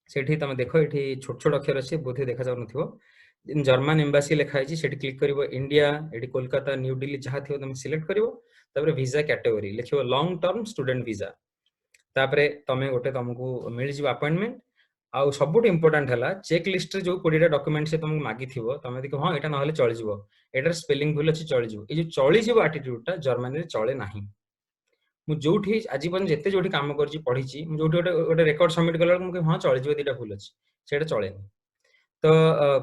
सेठी तमे देखो ये छोट छोट अक्षर अच्छे बोधे देखा जाऊ नथिबो जर्मन एम्बासी लिखा है सेठी क्लिक करिवो इंडिया एठी कोलकाता न्यू दिल्ली जहाँ थी तुम सिलेक्ट करिवो तापर वीजा कैटेगरी लिखिवो लॉन्ग टर्म स्टूडेंट वीजा तापर तमे गोटे तुमको मिल जिवो अपॉइंटमेंट आउ सबुठ इंपोर्टेंट है चेक लिस्ट जो 20 डॉक्यूमेंट से तुमको मागी थिवो तमे देखो हां एटा नहले चली जिवो एटार स्पेलिंग भूल अछि चली जिवो ए जो चली जिवो एटीट्यूडटा जर्मनी रे चले नाही मु जोठी आज पर्यंत जेते जोठी काम करछि पढिछि मु जोठी गोटे रेकॉर्ड सबमिट कला मु हां चली जिवो दीटा भूल अछि सेटा चलेनी तो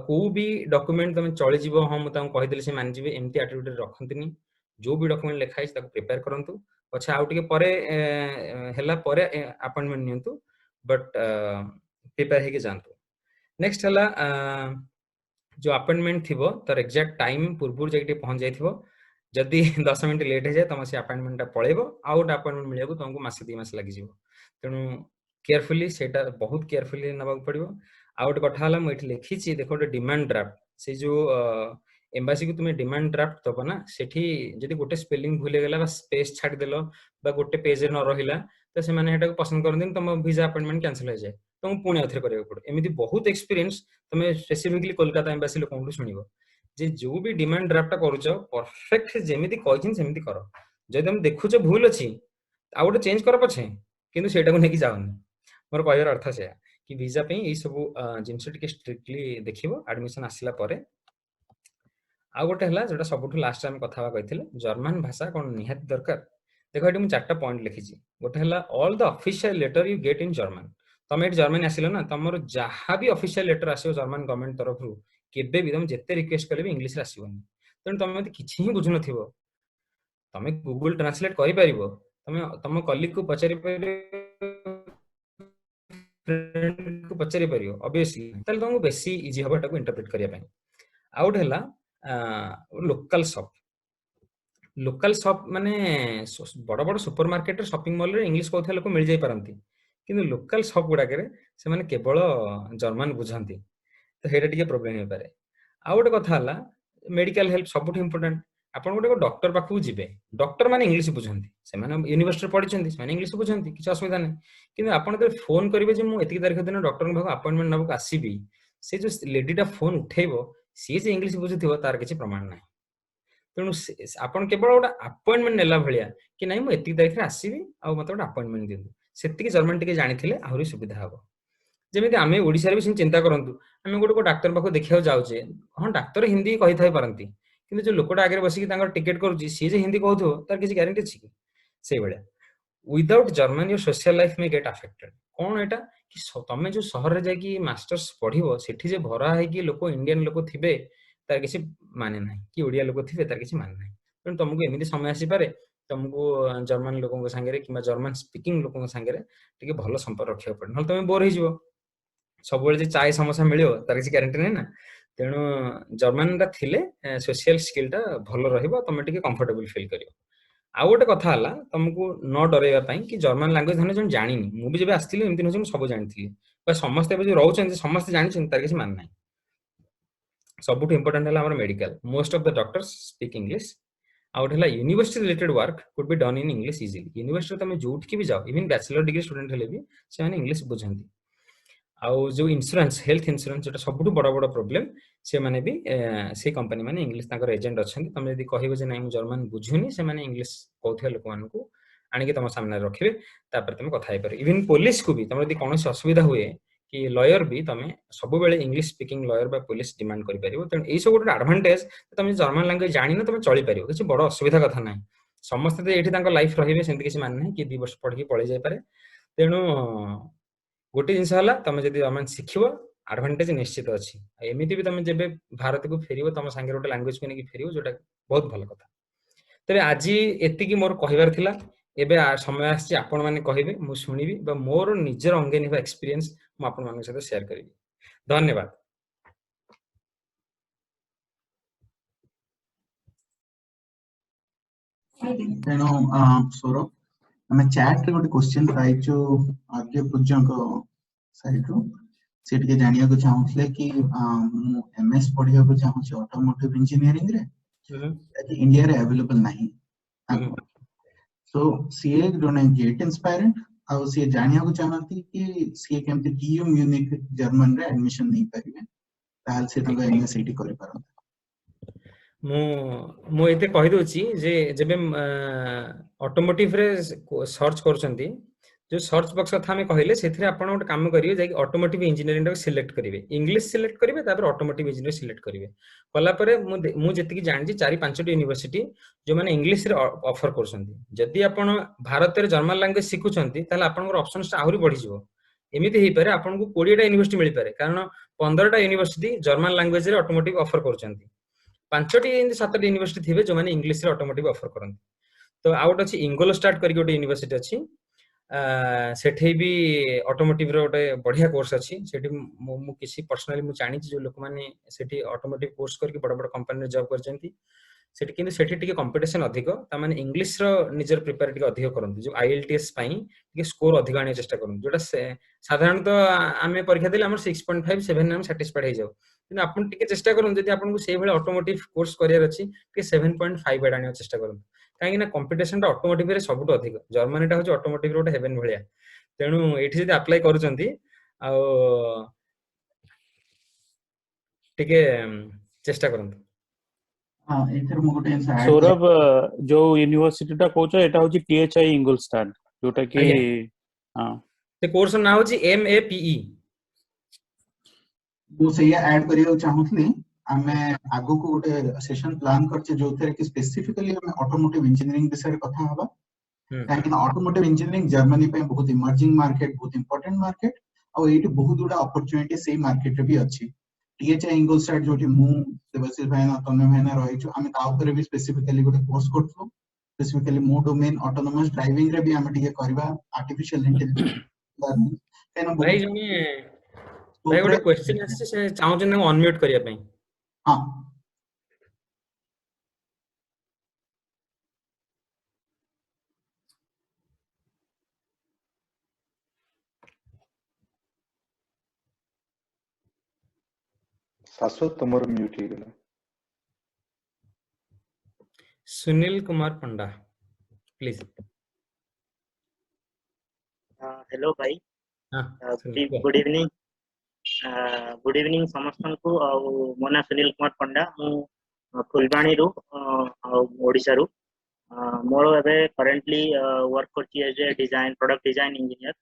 को भी डॉक्यूमेंट तुम चली जिवो हां मु तांको कहि देले से मान जिवे एम्ति एटीट्यूड रखंतनी जो भी डॉक्यूमेंट लिखा है प्रिपेयर करंतु अच्छा आउ टिके परे हैला परे अपॉइंटमेंट नियंतु बट प्रिपेयर हे के जानतु नेक्स्ट हला जो अपॉइंटमेंट थिबो तर एग्जैक्ट टाइम पूर्वपुर जाके पहुंच जाइथिबो जदि 10 मिनिट लेट हो जाए तुम से अपॉइंटमेंट पळेबो आउट अपॉइंटमेंट मिलियो तुमको मासे 2 मास लागि जिवो तेनु केयरफुली सेटा बहुत केयरफुली नबा पड़िबो आउट कथा हला मु एठी लिखि छि देखो डिमांड ड्राफ्ट से जो एम्बासी को तुम्हें डिमांड ड्राफ्ट दबो ना सेठी जदि गोटे स्पेलिंग भूले गेला बा स्पेस छाडी देलो बा गोटे पेज रे न रहिला तो से माने हेटा को पसंद करन तुम वीजा अपॉइंटमेंट कैंसिल हो जाए तुम पुणी अथरे करियो पड़ो एमिति बहुत एक्सपीरियंस तुम स्पेसिफिकली कोलकाता एम्बासी लोकंटू सुनिबो जे जो भी डिमांड ड्राफ्ट करूछ परफेक्ट जेमिति कहिथिन सेमिति करो जदि तुम देखुछ भूल अछि आ गोटे चेंज कर पछे किंतु सेटा को नेकी जाउनी मोर कहयर अर्थ से कि वीजा पे ई सब जिंस टिके स्ट्रिक्टली देखिबो एडमिशन आसिला परे आ गोटे हला जेटा सबुठु लास्ट टाइम कथा कहिथिले जर्मन भाषा कोन निहात दरकार देखो एटी मु चारटा पॉइंट लिखि छि गोटे हला all the official letter you get in German तमे एटी जर्मन आसिलो ना तमरो जहां भी ऑफिशियल लेटर आसियो जर्मन गवर्नमेंट तरफ रु केबे भी तुम जेते रिक्वेस्ट करबे इंग्लिश रे आसीबोनी तने तमे किछि ही बुझु नथिबो तमे गूगल ट्रांसलेट करि परिबो तमे तम कलीग को पचारि परिबो फ्रेंड को पचारि परिबो ऑब्वियसली तले तुमको बेसी इजी हबा टाको इंटरप्रेट करिया पई आउट हला लोकल शॉप माने बड़ बड़ सुपर मार्केट शॉपिंग मॉल रे इंग्लिश कहथे लोक मिल जाई परंती किंतु लोकल शॉप गुडा करे से माने केवल जर्मन बुझंती तो हेटा टिके प्रॉब्लम हे पारे आ गोटे कथा हला मेडिकल हेल्प सबुठ इंपोर्टेंट आपण गोटे डॉक्टर पाखु जिबे डॉक्टर माने इंग्लिश बुझंती से माने यूनिवर्सिटी पढिचंती से माने इंग्लिश बुझंती किछ असुविधा नै किंतु आपण जब फोन करिवे जे मु एतिकी तारिख दिन डॉक्टर पाखु अपॉइंटमेंट नबक आसीबी से जो लेडीटा फोन उठेइबो सी जे इंग्लिश बुझुथिबो तार किछ प्रमाण नै तेणु आपण केवल गोटे अपॉइंटमेंट नेला भलिया कि नै मु एतिकी तारिख रे आसीबी आ मते गोटे अपॉइंटमेंट दियंतु सेतिकी जर्मन टिके जानिथिले आहुरी सुविधा हबो जेमिति आमे ओडिसा रे भी चिंता करंतु आमे गोटे डाक्टर पाखु देखियो जाउचे हां डाक्टर हिंदी कहि थाई परंती किंतु जो लोकटा आगे बसी तांकर टिकट करूची सी जे हिंदी कहथो तार किसी गारंटी अछि से बळिया without German your social life में गेट अफेक्टेड कोन एटा कि तमे जो शहर रे जाकी मास्टर्स पढिबो सेठी जे भरा है कि लोक इंडियन लोक थिबे तार किसी माने नाही कि ओडिया लोक थिबे तार किसी माने नाही पण तुमको एमिति समय आसी पारे तुमको जर्मन लोकन संगे रे किबा जर्मन स्पीकिंग लोकन संगे रे टिके भलो संपर्क रखियो पड़े न तमे बोर हे जिवो सब बेले जे चाय समोसा मिलियो तार किसी गारंटी नै ना तेणु जर्मन टा थिले सोशल स्किल टा भलो रहिबो तमे टिके कंफर्टेबल फील करियो आ गोटे कथा हला तुमको न डरेबा पई कि जर्मन लैंग्वेज धने जन जानिनी मु भी जेबे आस्थिली एमति न सब जानिथिली बस समस्त जो रहउछन समस्त जानिछन तार किसी मान नाही सबुठ इंपोर्टेंट हला हमर medical most of the doctors speak English out हला university related work could be done in English easily university तमे जोठ की भी जाओ इवन बैचलर डिग्री स्टूडेंट हले भी से माने इंग्लिश बुझंती आउ जो इंश्योरेंस हेल्थ इंश्योरेंस जेटा सबुठ बड़ बड़ प्रॉब्लम से माने भी से कंपनी माने इंग्लिश ताकर एजेंट अछन तमे यदि कहिबो जे नै मु जर्मन बुझुनी से माने इंग्लिश कहथे लोक मान को आनि के तम सामने रखिबे तापर तमे कथा हे पर इवन पुलिस को भी तमे यदि कोनोसी असुविधा हुए कि लॉयर भी तमे सब बेले इंग्लिश स्पीकिंग लॉयर बा पुलिस डिमांड करि परिबो तेन एई सब गोटे एडवांटेज तमे जर्मन लैंग्वेज जानि न तमे चली परिबो किछि बड़ असुविधा कथा नै समस्त तो एठी तांको लाइफ रहिबे सेंति किछि मान नै कि 2 वर्ष पढि पळै जाय पारे तेणु गोटे जिनस हला तमे जदि जर्मन शिखिबो एडवांटेज निश्चित अछि एमिति भी तमे जेबे भारत को फेरिबो तम संगे गोटे लैंग्वेज को नेकी फेरिबो जोटा बहुत भल कथा तबे आजि एतिकी मोर कहिबार थिला एबे समय आछि आपण माने कहिबे मु सुनिबी बा मोर निजर अंगे निबा एक्सपीरियंस मु आपण मानक साथ शेयर करिबी धन्यवाद तेणु सौरभ हमें चैट रे गोटे क्वेश्चन पाइछु आगे पूज्यंक साइड रो से टिके जानिया को चाहूले कि मु एमएस पढिया को चाहूछि ऑटोमोटिव इंजीनियरिंग रे कि इंडिया रे अवेलेबल नहीं सो सीए जोने गेट इंस्पायरेंट आ सी जानिया को चाहती कि सी केमते टीयू म्यूनिक जर्मन रे एडमिशन नहीं परिबे ताल से तंग एमएससीटी करि परन मु एते कहि दोछि जे जेबे ऑटोमोटिव रे सर्च करछंती जो सर्च बॉक्स कथा हमें कहले सेथिरे आपण गोटे काम करिवे जे ऑटोमोटिव इंजीनियरिंग टा सिलेक्ट करिवे इंग्लिश सिलेक्ट करिवे तापर ऑटोमोटिव इंजीनियर सिलेक्ट करिवे कला परे मु जेतिकी जानछि 4-5 टी यूनिवर्सिटी जो माने इंग्लिश रे ऑफर करछंती जदि आपण भारत रे जर्मन लैंग्वेज सिखुछंती ताले आपनकर ऑप्शंस आहुरी बढ़ी जिवो एमिति हेइ पारे आपन को 20 टा यूनिवर्सिटी मिलि पारे कारण 15 टा यूनिवर्सिटी जर्मन लैंग्वेज रे ऑटोमोटिव ऑफर करछंती 5टी 7टी यूनिवर्सिटी थिबे जो माने इंग्लिश रे ऑटोमोटिव ऑफर करन तो आउट अछि इंगोल स्टार्ट करि गोटे यूनिवर्सिटी अछि सेठी भी ऑटोमोटिव रो गोटे बढ़िया कोर्स अछि सेठी मु किसी पर्सनली मु जानि जो लोक माने सेठी ऑटोमोटिव कोर्स करके बड़ बड़ कंपनी रे जॉब करचंती सेठी किंतु सेठी टिके कंपटीशन अधिक ता माने इंग्लिश रो निजर प्रिपेयर टिके अधिक करंती जो आईएलटीएस पई टिके स्कोर अधिक आने चेष्टा करन जोटा साधारणतः आमे परीक्षा देले हमर 6.5 7 हम सैटिस्फाइड हे जाउ किंतु आपण टिके चेष्टा करन जदि आपण को सेहि बेले ऑटोमोटिव कोर्स करियर अछि टिके 7.5 एड आने चेष्टा करन काहे ना कंपटीशन ऑटोमोटिव रे सबुट अधिक जर्मनी टा होची ऑटोमोटिव रोटे हेवन भलिया तेणु एठी जदि अप्लाई करूचंती आ टिके चेष्टा करन हां एथर मु गोटे ऐड सौरभ जो यूनिवर्सिटी टा कोच एटा होची टीएचआई इंगोलस्टाड जोटा कि हां से कोर्स ना होची एमएपीई मु सेया ऐड करियो चाहूतली आमे आगो को गोटे सेशन प्लान करछे जोथरे कि स्पेसिफिकली हमें ऑटोमोटिव इंजीनियरिंग विषय कथा हबा काहे ऑटोमोटिव इंजीनियरिंग जर्मनी पे बहुत इमर्जिंग मार्केट बहुत इंपोर्टेंट मार्केट और एटी बहुत गुडा अपॉर्चुनिटी से मार्केट रे भी अछि टीएचआई इंगोलस्टाड जोटी मु देवशील भाईना तन्मय भाईना रहिछु आमे ता ऊपर भी स्पेसिफिकली गोटे कोर्स करथु स्पेसिफिकली मो डोमेन ऑटोनोमस ड्राइविंग रे भी आमे टिके करबा आर्टिफिशियल इंटेलिजेंस लर्निंग केना भाई जने भाई गोटे क्वेश्चन आछि से चाहू जने अनम्यूट करिया पई हां शाश्वत तुमर म्यूट हे गेला सुनील कुमार पंडा प्लीज हेलो भाई गुड इवनिंग समस्तन को मो ना सुनील कुमार पंडा मु फुलबाणी रु ओडिसा रु मोर एबे करेंटली वर्क करची as a design product design engineer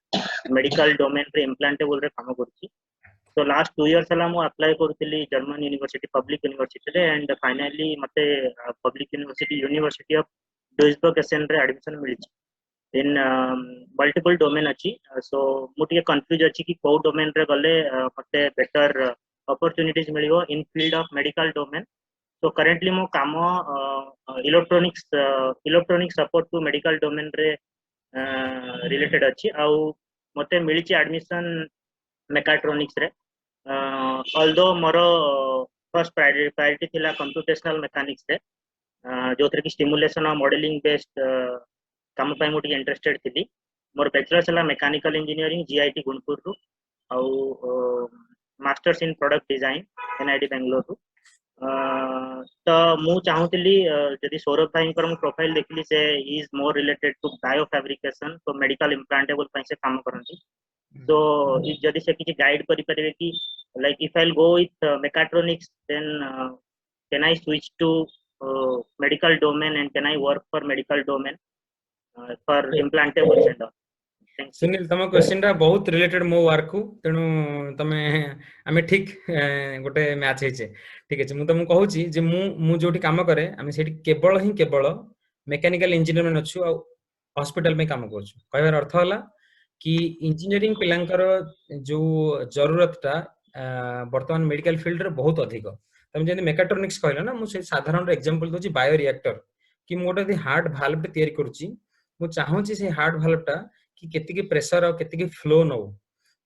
medical domain रे इम्प्लांटेबल रे काम करची तो लास्ट 2 इयर्स हला मु अप्लाई करथिली जर्मन यूनिवर्सिटी पब्लिक यूनिवर्सिटी रे एंड फाइनली मते public university of Duisburg Essen रे एडमिशन मिलची इन मल्टीपल डोमेन अच्छी सो मुझे कंफ्यूज अच्छी कि कौ डोमेन रे गले मते बेटर अपॉर्चुनिटीज मिलियो in field of medical domain so currently मो काम electronics support to medical domain रे रिलेटेड अच्छी आउ मते मिलिची एडमिशन मेकाट्रॉनिक्स रे ऑल्दो मोर फर्स्ट प्रायोरिटी थिला कंप्यूटेशनल मैकेनिक्स रे जो थरे कि स्टिमुलेशन और मॉडलिंग बेस्ड काम पाई मुझे इंटरेस्टेड थी मोर बैचलर्स है मैकेनिकल इंजीनियरिंग जीआईटी गुणपुर रु masters in product design NIT Bangalore रु तो मु चाहूली जदि सौरभ भाई प्रोफाइल देखली से is more related to bio fabrication तो मेडिकल इम्प्लांटेबल से काम करती तो जदि से किसी गाइड करि परिबे कि like if I will go with mechatronics then can I switch to medical domain and can I work for medical domain for implantables and all Sunil तम क्वेश्चन टा बहुत रिलेटेड मो वर्क को तेणु तमे आमे ठीक गोटे मैच हेचे ठीक अछि मु तुमको कहूची जे मु जोठी काम करे आमे सेठी केवल मेकानिकल इंजीनियर मन अछु आ हॉस्पिटल में काम करछु कहबार अर्थ होला कि इंजीनियरिंग पिलांकर जो जरूरत टा वर्तमान मेडिकल फील्ड रे बहुत अधिक तमे जे मेकाट्रोनिक्स कहला ना मु से साधारण एग्जांपल दोची बायो रिएक्टर कि मु गोटे हार्ट वाल्व टे तयारी करूची मु चाहूची से हार्ट वाल्व टा कि केतिकी प्रेशर और केतिकी फ्लो नौ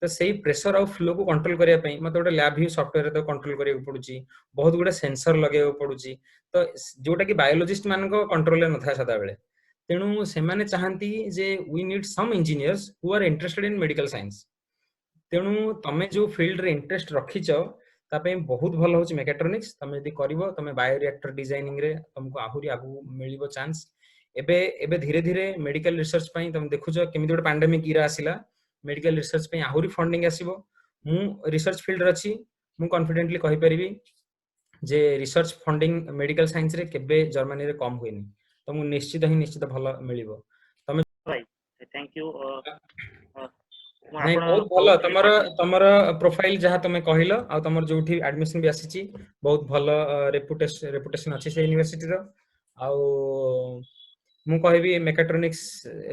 तो सेही प्रेशर और फ्लो को कंट्रोल करिया पई मते गोटे लैब व्यू सॉफ्टवेयर तो कंट्रोल करिया पडुची बहुत गुडे सेंसर लगेया पडुची तो जोटा कि बायोलॉजिस्ट मान को कंट्रोल न था सदा बेले तेणु से माने चाहंती जे we need some engineers who are interested in medical science तेणु तमे जो फील्ड रे इंटरेस्ट रखिचो तापे बहुत भल होची मेकाट्रोनिक्स तमे यदि करिवो तमे बायो रिएक्टर डिजाइनिंग रे तुमको आहुरी आगु मिलिबो चांस एबे एबे धीरे धीरे मेडिकल रिसर्च पई तुम देखुचो केमिति गोटे पैंडेमिक इरा आसिला मेडिकल रिसर्च पई आहुरी फंडिंग आसीबो मु रिसर्च फील्ड रे अछि मु कॉन्फिडेंटली कहि परिबी जे रिसर्च फंडिंग मेडिकल साइंस रे केबे जर्मनी रे कम होइनी तुमको निश्चित भल मिलिबो तमे थैंक यू नहीं बहुत भल तमर प्रोफाइल जहाँ तुम कहल आ तमर जोठी एडमिशन भी आसी बहुत भल रेपुटेशन अच्छी से यूनिवर्सिटी रो आ मु कहबी मेकाट्रोनिक्स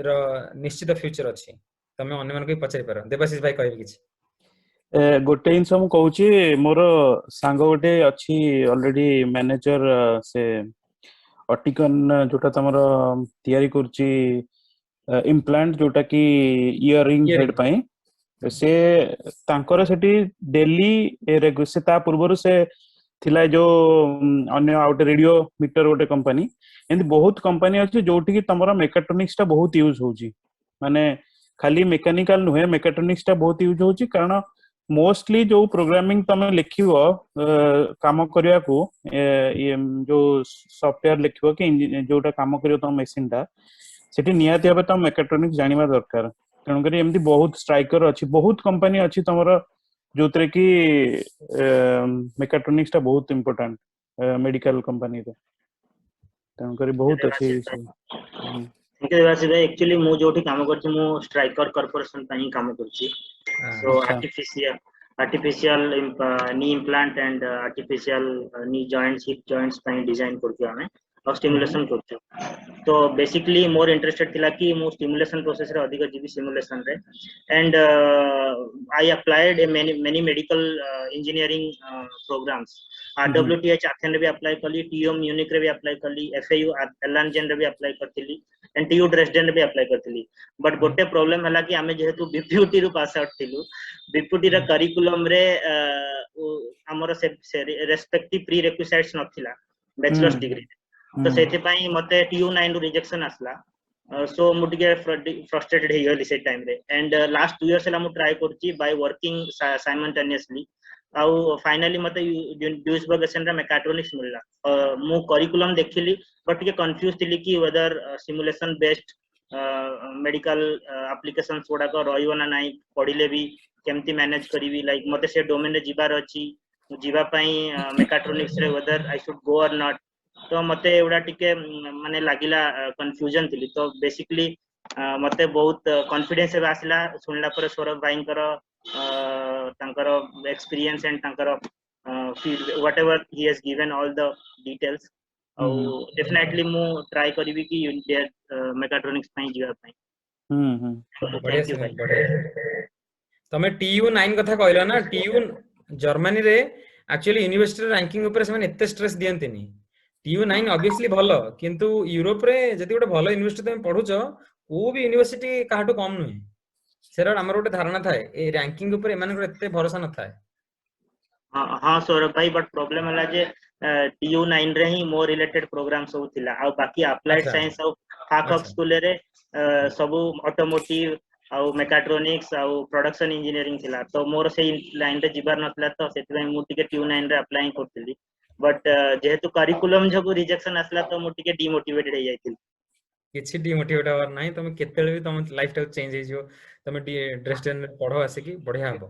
रो निश्चित फ्यूचर अच्छी तमे अन्य मन को पचारि पार देवाशीष भाई कहबी किछि गोटे जिनस मु कहूची मोर सांग गोटे अच्छी ऑलरेडी मैनेजर से ऑटिकन जोटा तमर तयारी करची इम्प्लांट जोटा कि इयरिंग हेड पई से तांकर सेठी डेली से ता पूर्व से थिला जो अन्य आउट रेडियो मीटर गोटे कंपनी एंड बहुत कंपनी अछि जोठी कि तमरा मेकाट्रोनिक्स टा बहुत यूज होची माने खाली मेकानिकल नुहे मेकाट्रोनिक्स टा बहुत यूज होची कारण मोस्टली जो प्रोग्रामिंग तमे लिखिबो काम करिया को जो सॉफ्टवेयर लिखिबो कि जोटा काम करियो त मशीन टा सेठी नियाती भाबे त मेकाट्रोनिक्स जानिबा दरकार तेणु करी एमती बहुत स्ट्राइकर अच्छी बहुत कंपनी अच्छी तमर जो थे कि मेकाट्रोनिक्स टा बहुत इंपोर्टेंट मेडिकल कंपनी रे तेणु करी बहुत अच्छी थैंक यू देवाशीष भाई एक्चुअली मु जोठी काम करछि मु स्ट्राइकर कॉर्पोरेशन पई काम करछि so artificial knee implant and artificial knee joints hip joints पई डिजाइन करछि हमें और स्टिमुलेशन करछु तो बेसिकली मोर इंटरेस्टेड थिला कि मु स्टिमुलेशन प्रोसेस रे अधिक जीबी सिमुलेशन रे and I applied many medical engineering programs RWTH Aachen रे भी अप्लाई कली टीयू म्यूनिक रे भी अप्लाई कली एफएयू एलानजेन रे भी अप्लाई करथिली एंड टीयू ड्रेसडेन रे भी अप्लाई करथिली बट गोटे प्रॉब्लम हला कि आमे जेहेतु बीपीयूटी रु पास आउट थिलु बीपीयूटी रा करिकुलम रे हमर से रेस्पेक्टिव प्री रिक्विजिट्स नथिला बैचलर्स डिग्री तो सेति पई मते TU9 रु रिजेक्शन आसला सो मु टिके फ्रस्ट्रेटेड हे गली से टाइम रे एंड लास्ट 2 इयर्स ला मु ट्राई करची बाय वर्किंग साइमल्टेनियसली आउ फाइनली मते ड्यूसबर्ग सेंटर मेकाट्रोनिक्स मिलला मु करिकुलम देखिली बट टिके कंफ्यूज थिली कि whether simulation based medical applications गुडा को रहियो ना नाही पढिले भी केमती मैनेज करिवि लाइक मते से डोमेन रे जिबार अछि जिबा पई मेकाट्रोनिक्स रे वेदर आई शुड गो और नॉट तो मते एवडा टिके माने लागिला कंफ्यूजन थिली तो बेसिकली मते बहुत कॉन्फिडेंस हे आसिला सुनला पर सौरभ भाईंकर तांकर एक्सपीरियंस एंड तांकर whatever he has given all the details definitely मु ट्राई करबी कि मेकाट्रोनिक्स पई जिबा पई बढ़िया तमे TU9 कथा कहलो ना TU जर्मनी रे एक्चुअली यूनिवर्सिटी रैंकिंग ऊपर से माने एते स्ट्रेस दियंतिनी TU9 ऑब्वियसली भलो किंतु यूरोप रे जति गोटे भलो यूनिवर्सिटी तमे पढुचो को भी यूनिवर्सिटी काहाटो कम नुहे सेरा हमर गोटे धारणा थाए ए रैंकिंग ऊपर एमानकर एते भरोसा न थाए हां सौरभ भाई बट प्रॉब्लम हला जे TU9 रे ही मोर रिलेटेड प्रोग्राम सब थिला आ बाकी अप्लाइड साइंस और फाक ऑफ स्कूल रे सब ऑटोमोटिव आ मेकाट्रोनिक्स आ प्रोडक्शन इंजीनियरिंग थिला तो मोर से लाइन रे जिबार नथला तो सेति भाई मु टिके TU9 रे अप्लाई करथिली बट जेहेतु करिकुलम जको रिजेक्शन आसला तो मु टिके डिमोटिवेटेड हे जाइथिल किछि डिमोटिवेट होवर नाही तमे केतेले भी तम लाइफ टाइल चेंज हे जो तमे ड्रेसडेन पढो आसे की बढ़िया हबो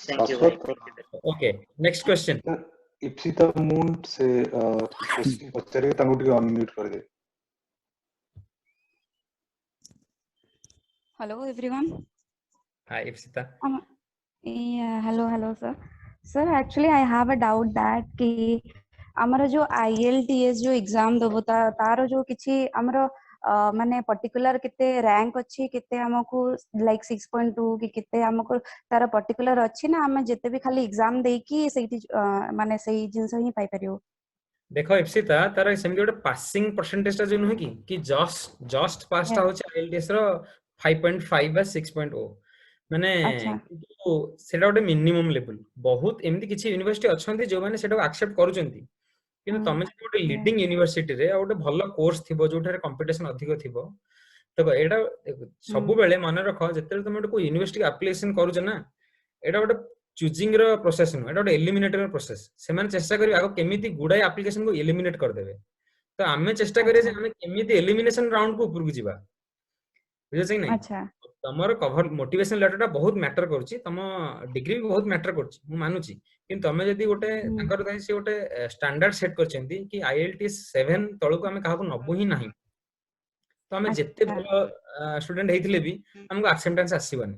thank you okay next question Ipsita moon से क्वेश्चन पचारे तांगो टिके अनम्यूट कर दे Hello, everyone. Hi, Ipsita. Yeah, hello, sir. Sir, actually, I have a doubt that कि हमारा जो IELTS जो एग्जाम दबो तारो जो किछि हमरो माने पर्टिकुलर किते रैंक अछि किते हमको लाइक 6.2 कि किते हमको तार पर्टिकुलर अछि ना हम जते भी खाली एग्जाम देई कि सेठी माने सही जिंस ही पाई परियो। देखो इप्सिता तार सेमि गोटे पासिंग परसेंटेज ता जे नुहे कि जस्ट पास ता होछ IELTS रो 5.5 बा 6.0 माने किंतु सेटा गोटे मिनिमम लेवल बहुत एमती किछि यूनिवर्सिटी अछंती जो माने सेटा एक्सेप्ट करूचंती किंतु तमे जे गोटे लीडिंग यूनिवर्सिटी रे गोटे भलो कोर्स थिबो जोठारे कंपटीशन अधिक थिबो देखो एटा सब बेले मन रख जते तुम गोटे यूनिवर्सिटी एप्लीकेशन करूछ ना एटा गोटे चूजिंग रो प्रोसेस नो एटा गोटे एलिमिनेटर प्रोसेस से माने चेष्टा करी आगो केमिति गुडा एप्लीकेशन को एलिमिनेट कर देबे तो आमे चेष्टा करिए जे आमे केमिति एलिमिनेशन राउंड को ऊपर को जीवा बुझे नै तमरो कवर मोटिवेशन लेटर ता बहुत मैटर करूची तम डिग्री भी बहुत मैटर करूची मु मानुची किंतु तमे जदी गोटे ताकर दाई से गोटे स्टैंडर्ड सेट करचंती कि IELTS 7 तळु को आमे काहाको नबो ही नाही तो आमे जत्ते भलो स्टूडेंट हेथिले भी हमको एक्सेप्टेंस आसीबनी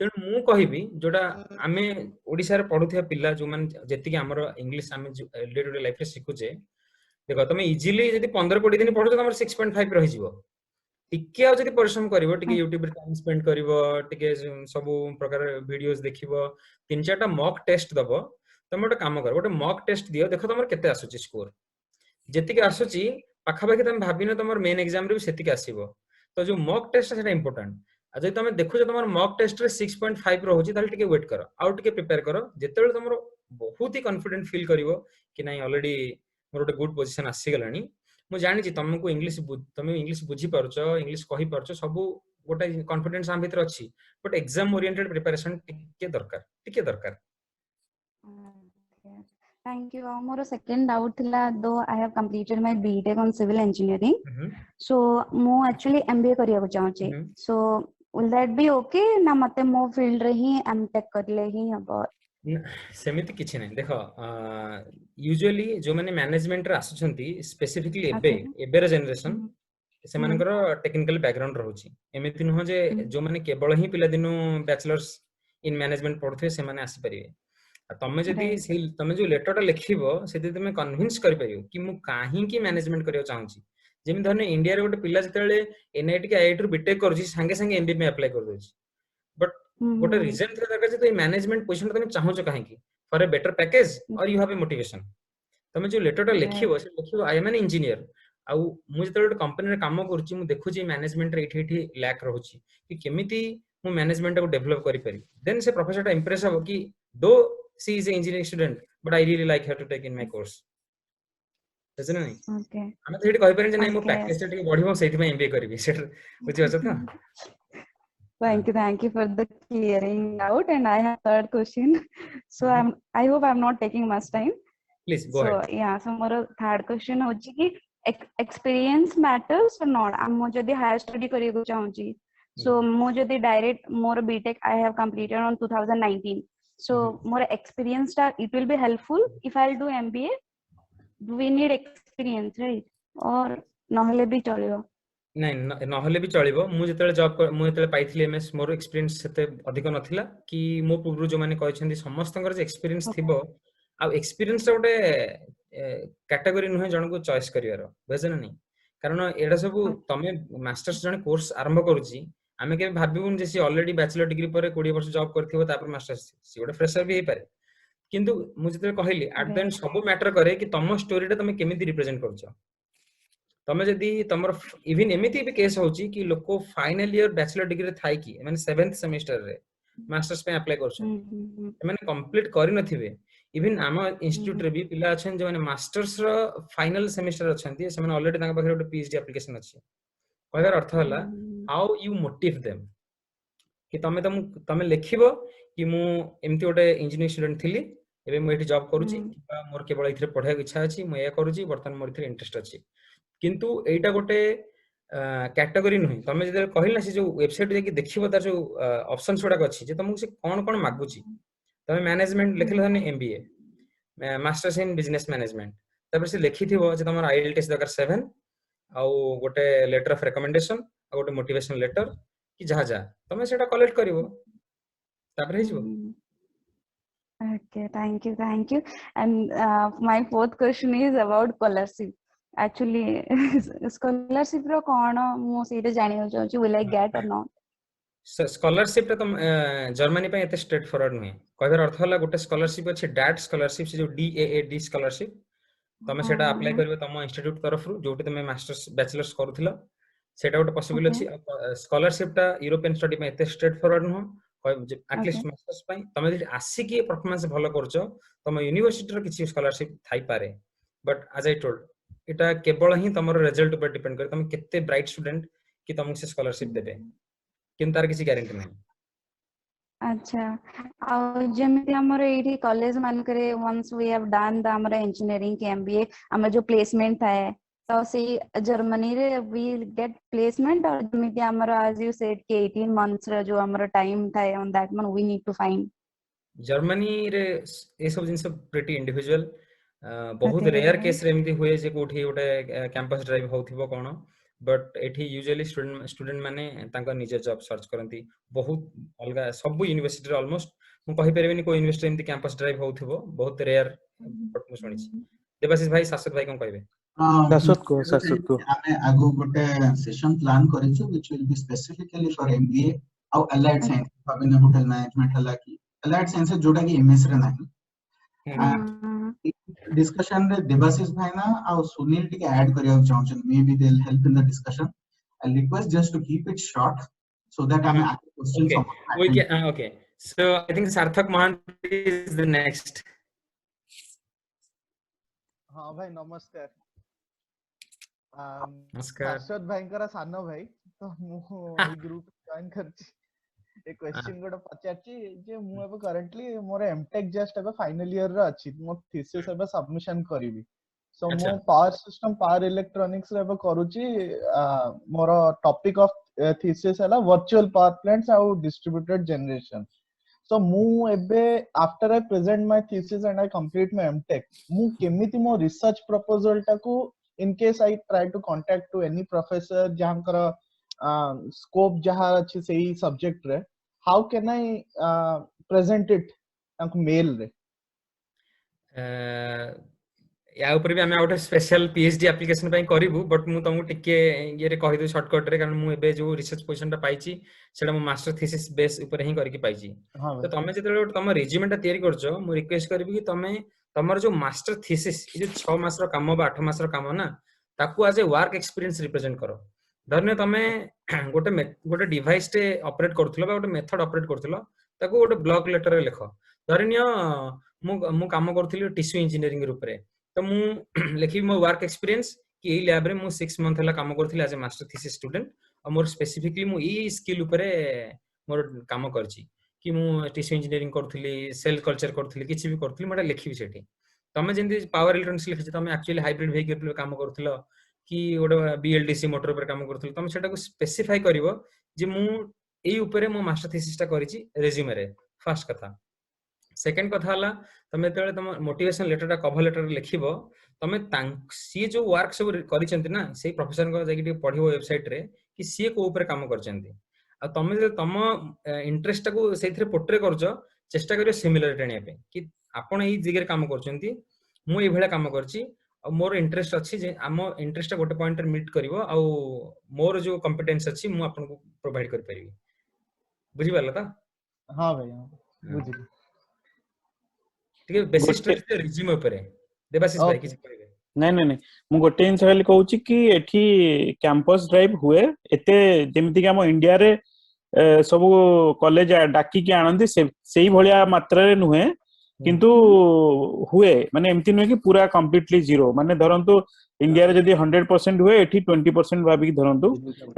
तेणु मु कहिबी जोटा आमे ओडिसा रे पढुथिया पिल्ला जो मान जति कि हमर इंग्लिश आमे डे टू डे लाइफ रे सिखुचे देखो तमे इजीली जदी 15-20 दिन पढुछ तमर 6.5 रहि जिवो टिके आ जदी परिश्रम करिवो टिके YouTube रे टाइम स्पेंड करिवो टिके सब प्रकार वीडियोस देखिवो 3-4टा मॉक टेस्ट दबो तमे गोटे काम कर गोटे मॉक टेस्ट दियो देखो तमर केते आसुची स्कोर जति कि आसुची पाखा पाखी तमे भाबिनो तमर मेन एग्जाम रे भी सेति कि आसीबो तो जो मॉक टेस्ट सेटा इंपोर्टेंट आ जदी तमे देखु जे तमर मॉक टेस्ट रे 6.5 रहउची ताले टिके वेट करो आउ टिके प्रिपेयर करो जेतेबेले तमर बहुत ही कॉन्फिडेंट फील करिवो कि नाही ऑलरेडी मोर गोटे गुड पोजीशन आसी गलानी मु जानि छी तुमको इंग्लिश तमे इंग्लिश बुझी पारछो इंग्लिश कहि पारछो सब गोटे कॉन्फिडेंस हम भीतर अछि बट एग्जाम ओरिएंटेड प्रिपरेशन टिके दरकार Thank you. मोर सेकंड डाउट थिला दो I have completed my BTech on civil engineering so मु एक्चुअली एमबीए करिया को चाहू छी so will that be okay ना मते मो फील्ड रे ही एमटेक करले ही हबो सेमिति किछि नै देखो यूजुअली जो माने मैनेजमेंट रे आसुछंती स्पेसिफिकली एबे रे जनरेशन से मानकर टेक्निकल बैकग्राउंड रहउची एमिति न हो जे जो माने केवल ही पिला दिनु बैचलर्स इन मैनेजमेंट पढथे से माने आसी परिबे तमे जदी तमे जो लेटर टा लिखिबो सेति तमे कन्विंस करि परियो कि मु काहे की मैनेजमेंट करियो चाहू छी जेमि धरने इंडिया रे गोटे पिला जतेले एनआईटी के आईआईटी रो बीटेक करछि संगे संगे एमबीए में अप्लाई कर दोछि बट गोटे रीजन थे दरकार जे तो मैनेजमेंट पोजीशन तमे चाहू छ काहे की फॉर ए बेटर पैकेज और यू हैव ए मोटिवेशन तमे जो लेटर टा लिखिबो से लिखिबो आई एम एन इंजीनियर आउ मु जते गोटे कंपनी रे काम करूछि मु देखुछि मैनेजमेंट रे एठी लैक रहउछि कि केमिति मु मैनेजमेंट को डेवलप करि परि देन से प्रोफेसर टा इंप्रेस हो कि दो she is an engineering student but I really like her to take in my course जैसे नहीं ओके हम तो एठी कहि परन जे नहीं मो पैकेज टिके बढ़िबो सेठी में एमबीए करबी सेठ बुझि अछि त Thank you for the clearing out and I have third question so I hope I'm not taking much time please go ahead yeah so more third question होची कि experience matters or not हम जदी higher study करियो को चाहू छी so मो जदी डायरेक्ट मोर BTech I have completed on 2019 so more experience it will be helpful if I'll do MBA we need experience right or नहले भी चलियो नहीं नहले भी चलिबो मु जतले जॉब मु जतले पाइथिले एमएस मोर एक्सपीरियंस सेते अधिक नथिला कि मो पूर्व जो माने कहछन्ती समस्तंकर जे एक्सपीरियंस थिबो आ एक्सपीरियंस गोटे कैटेगरी नुहे जण को चॉइस करिवार बुझन नहीं कारण एडा सब तमे मास्टर्स जण कोर्स आरंभ करूची आमे के भाबिबुन जे सी ऑलरेडी बैचलर डिग्री पर 20 वर्ष जॉब करथिबो तापर मास्टर्स सी गोटे फ्रेशर भी हे पारे किंतु मु जते कहली एट द एंड सब मैटर करे कि तम स्टोरी टा तमे केमिति रिप्रेजेंट करछो तमे जदी तमर इवन एमिति भी केस होची कि लोको फाइनल ईयर बैचलर डिग्री थाई कि माने 7th सेमेस्टर रे मास्टर्स पे अप्लाई करछो माने कंप्लीट करि नथिबे इवन आम इंस्टीट्यूट रे भी पिला अछन जे माने मास्टर्स रो फाइनल सेमेस्टर अछंती से माने ऑलरेडी तांका पाखरे गोटे पीएचडी एप्लीकेशन अछि कहबार अर्थ हला हाउ यू मोटिव देम कि तमे लिखिबो कि मु एमती गोटे इंजीनियरिंग स्टूडेंट थिली एबे मु एठी जॉब करूची किबा मोर केवल इथरे पढाय इच्छा अछि मु या करूची वर्तमान मोर इथरे इंटरेस्ट अछि किंतु एटा गोटे कैटेगरी नुहि तमे जे कहिल ना से जो वेबसाइट जे कि देखिबो तार जो ऑप्शंस गुडा अछि जे तुमको से कोन कोन मागुची तमे मैनेजमेंट लिखले हने MBA masters in business management तबे से लिखिथिबो जे तमर आईएलटीएस दरकार 7 आउ गोटे लेटर ऑफ रिकमेंडेशन आ गोटे मोटिवेशन लेटर कि जहा जा तमे सेटा कलेक्ट करिवो तापर हे जिवो। Okay, thank you, thank you. And my fourth question is about scholarship. Actually, scholarship ro kono mo seita jani chahunchi, will I get or not? Scholarship रे तुम जर्मनी पे एते स्ट्रेट फॉरवर्ड नुहे कहबार अर्थ होला गोटे स्कॉलरशिप अछि डैट स्कॉलरशिप से जो DAAD स्कॉलरशिप तमे सेटा अप्लाई करबे तम इंस्टीट्यूट तरफ रु जोटी तमे मास्टर्स बैचलर्स करूथिलो सेटा गोटे पॉसिबल Okay, अछि। स्कॉलरशिप टा यूरोपियन स्टडी पे एते स्ट्रेट फॉरवर्ड नुह okay, एटलिस्ट मास्टर्स पई तमे जदि आसी की परफॉर्मेंस भलो करछो तम यूनिवर्सिटी रो किछि स्कॉलरशिप थाई पारे बट एज आई टोल्ड एटा केवल ही तमरो रिजल्ट पर डिपेंड करे तमे केते ब्राइट स्टूडेंट कि तमको से स्कॉलरशिप देबे किंतु तार किछि गारंटी नहीं। अच्छा। और जेमिति हमर एठी कॉलेज मान करे once we have done the हमर इंजीनियरिंग के MBA हमर जो प्लेसमेंट थाए तो से जर्मनी रे वी गेट प्लेसमेंट और जेमिति हमर एज यू सेड के 18 मंथ्स रे जो हमर टाइम थाए on that one we need to find. Germany रे ए सब जिनस प्रिटी इंडिविजुअल बहुत Okay, रेयर केस रे एमती हुए जे कोठी गोटे कैंपस ड्राइव होथिबो कोन बट एठी यूजुअली स्टूडेंट माने तांका निजे जॉब सर्च करंती बहुत अलगा सब यूनिवर्सिटी रे ऑलमोस्ट मु कहि परबेनी को यूनिवर्सिटी एमती कैंपस ड्राइव होथिबो बहुत रेयर बट मु सुनिछि। देवाशीष भाई शाश्वत भाई कोन कहबे? शाश्वत को ଆମେ ଆଗକୁ ଗୋଟେ ସେସନ ପ୍ଲାନ କରିଛୁ which will be specifically for MBA ଆଉ allied okay. science ଭାବିନେ hotel management ହେଲା କି allied science ଯୋଉଟା କି MS ରେ ନାହିଁ। डिस्कशन रे देवाशीष भाईना और सुनील टिके ऐड କରିବାକୁ ଚାହୁଁଛନ୍ତି maybe they will help in the discussion I request just to keep it short so that हमें आगे question okay okay so I think Sarthak Mohanty is the next. हाँ भाई नमस्कार। नमस्कार शाश्वत भाई सानो भाई तो मु ए ग्रुप जॉइन करछि ए क्वेश्चन गोटे पचारछि जे मु अब करंटली मोर एमटेक जस्ट अब फाइनल ईयर रे अछि मो थीसिस अब सबमिशन करिवि सो मु पावर सिस्टम पावर इलेक्ट्रॉनिक्स रे अब करूछि मोर टॉपिक ऑफ थीसिस हला वर्चुअल पावर प्लांट्स आउ distributed generation so mu ebe after I present my thesis and I complete my MTech mu kemiti mo research proposal ta ku in case I try to contact to any professor jahankara scope jaha achi sei subject re how can I present it tanku mail re या ऊपर भी आमे out special PhD application पई करिवु but मु तुमको टिके ये रे कहि दु शॉर्टकट रे कारण मु एबे जो रिसर्च पोजीशन ता पाइची सेटा मु मास्टर थीसिस बेस ऊपर ही करके पाइची तो तमे जेते तम रिज्यूमे ता तयारी करछो मु रिक्वेस्ट करबी कि तमे तमर जो मास्टर थीसिस ये जो 6 मास रो काम बा 8 मास रो काम ना ताकू आज ए वर्क एक्सपीरियंस रिप्रेजेंट करो धरने तमे गोटे डिवाइस टे ऑपरेट करथलो बा गोटे मेथड ऑपरेट करथलो ताकू गोटे ब्लॉक लेटर रे लिखो धरनियो मु काम करथली टिश्यू इंजीनियरिंग रूप रे तो मु लिखि मो वर्क एक्सपीरियंस कि ए लैब रे मु 6 मंथ हला काम करथली as a master thesis student और मोर स्पेसिफिकली मु ई स्किल ऊपर मोर काम करची कि मु टिश्यू इंजीनियरिंग करथली सेल कल्चर करथली किछि भी करथली मटा लिखिबी सेठी तमे जेंति पावर इलेक्ट्रॉनिक्स लिखि तमे एक्चुअली हाइब्रिड व्हीकल काम करथलो कि ओडे BLDC मोटर ऊपर काम करथलो तमे सेटा को स्पेसिफाई करिवो जे मु एई ऊपर मो मास्टर थीसिस ता करिची रिज्यूमे रे फर्स्ट कथा। सेकंड कथा हला तमे तेले तम मोटिवेशन लेटर ता कवर लेटर लिखिबो तमे सी जो वर्क सब करिसेंती ना सेही प्रोफेसर को जाकी पढिबो वेबसाइट रे कि सी को ऊपर काम करचंती आ तमे जे तम इंटरेस्ट को सेथिरे पोर्ट्रे करजो चेष्टा करियो सिमिलरिटी आनिया पे कि आपण एई जगह काम करचंती मु एई भला काम करची और मोर इंटरेस्ट अछि जे आम इंटरेस्ट गोटे पॉइंट मीट करिवो आ मोर जो कॉम्पिटेंस अछि मु आपन को प्रोवाइड कर परिबी बुझि पाला त? हां भाई बुझिली ठीक बेसिस स्ट्रक्चर रिज्यूम ऊपर देवाशीष भाई किछ कहबे? नहीं नहीं नहीं मु गोटे जिन खाली कहूँ कि एठी कैंपस ड्राइव हुए एते जेमिति कि हम इंडिया रे सब कॉलेज डाकी के आनंदी सेही भलिया मात्रा रे नुहे किंतु हुए माने एमती नुहे कि पूरा कंप्लीटली जीरो माने धरंतु इंडिया रे जदी 100% हुए एठी 20% भाबी धरंतु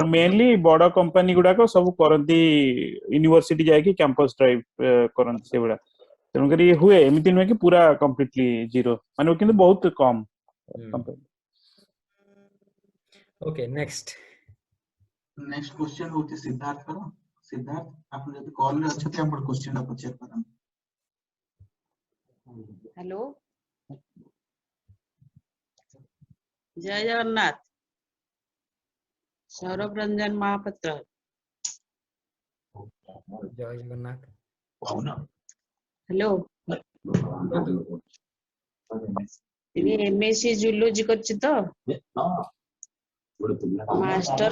तो मेनली बड़ कंपनी गुडा को सब करंती यूनिवर्सिटी जाय कि कैंपस ड्राइव करंती से बडा तेणु करी हुए एमती नुहे कि पूरा कंप्लीटली जीरो माने किंतु बहुत कम ओके नेक्स्ट क्वेश्चन होती सिद्धार्थ करो सिद्धार्थ आपण जदी कॉल रे अछि आपण क्वेश्चन आ पूछे परम। हेलो जय जगन्नाथ सौरभ रंजन महापात्र ଜୟ ଜଗନ୍ନାଥ। हेलो କୁହନ୍ତୁ। ये एमएससी जूलॉजी करछि तो मास्टर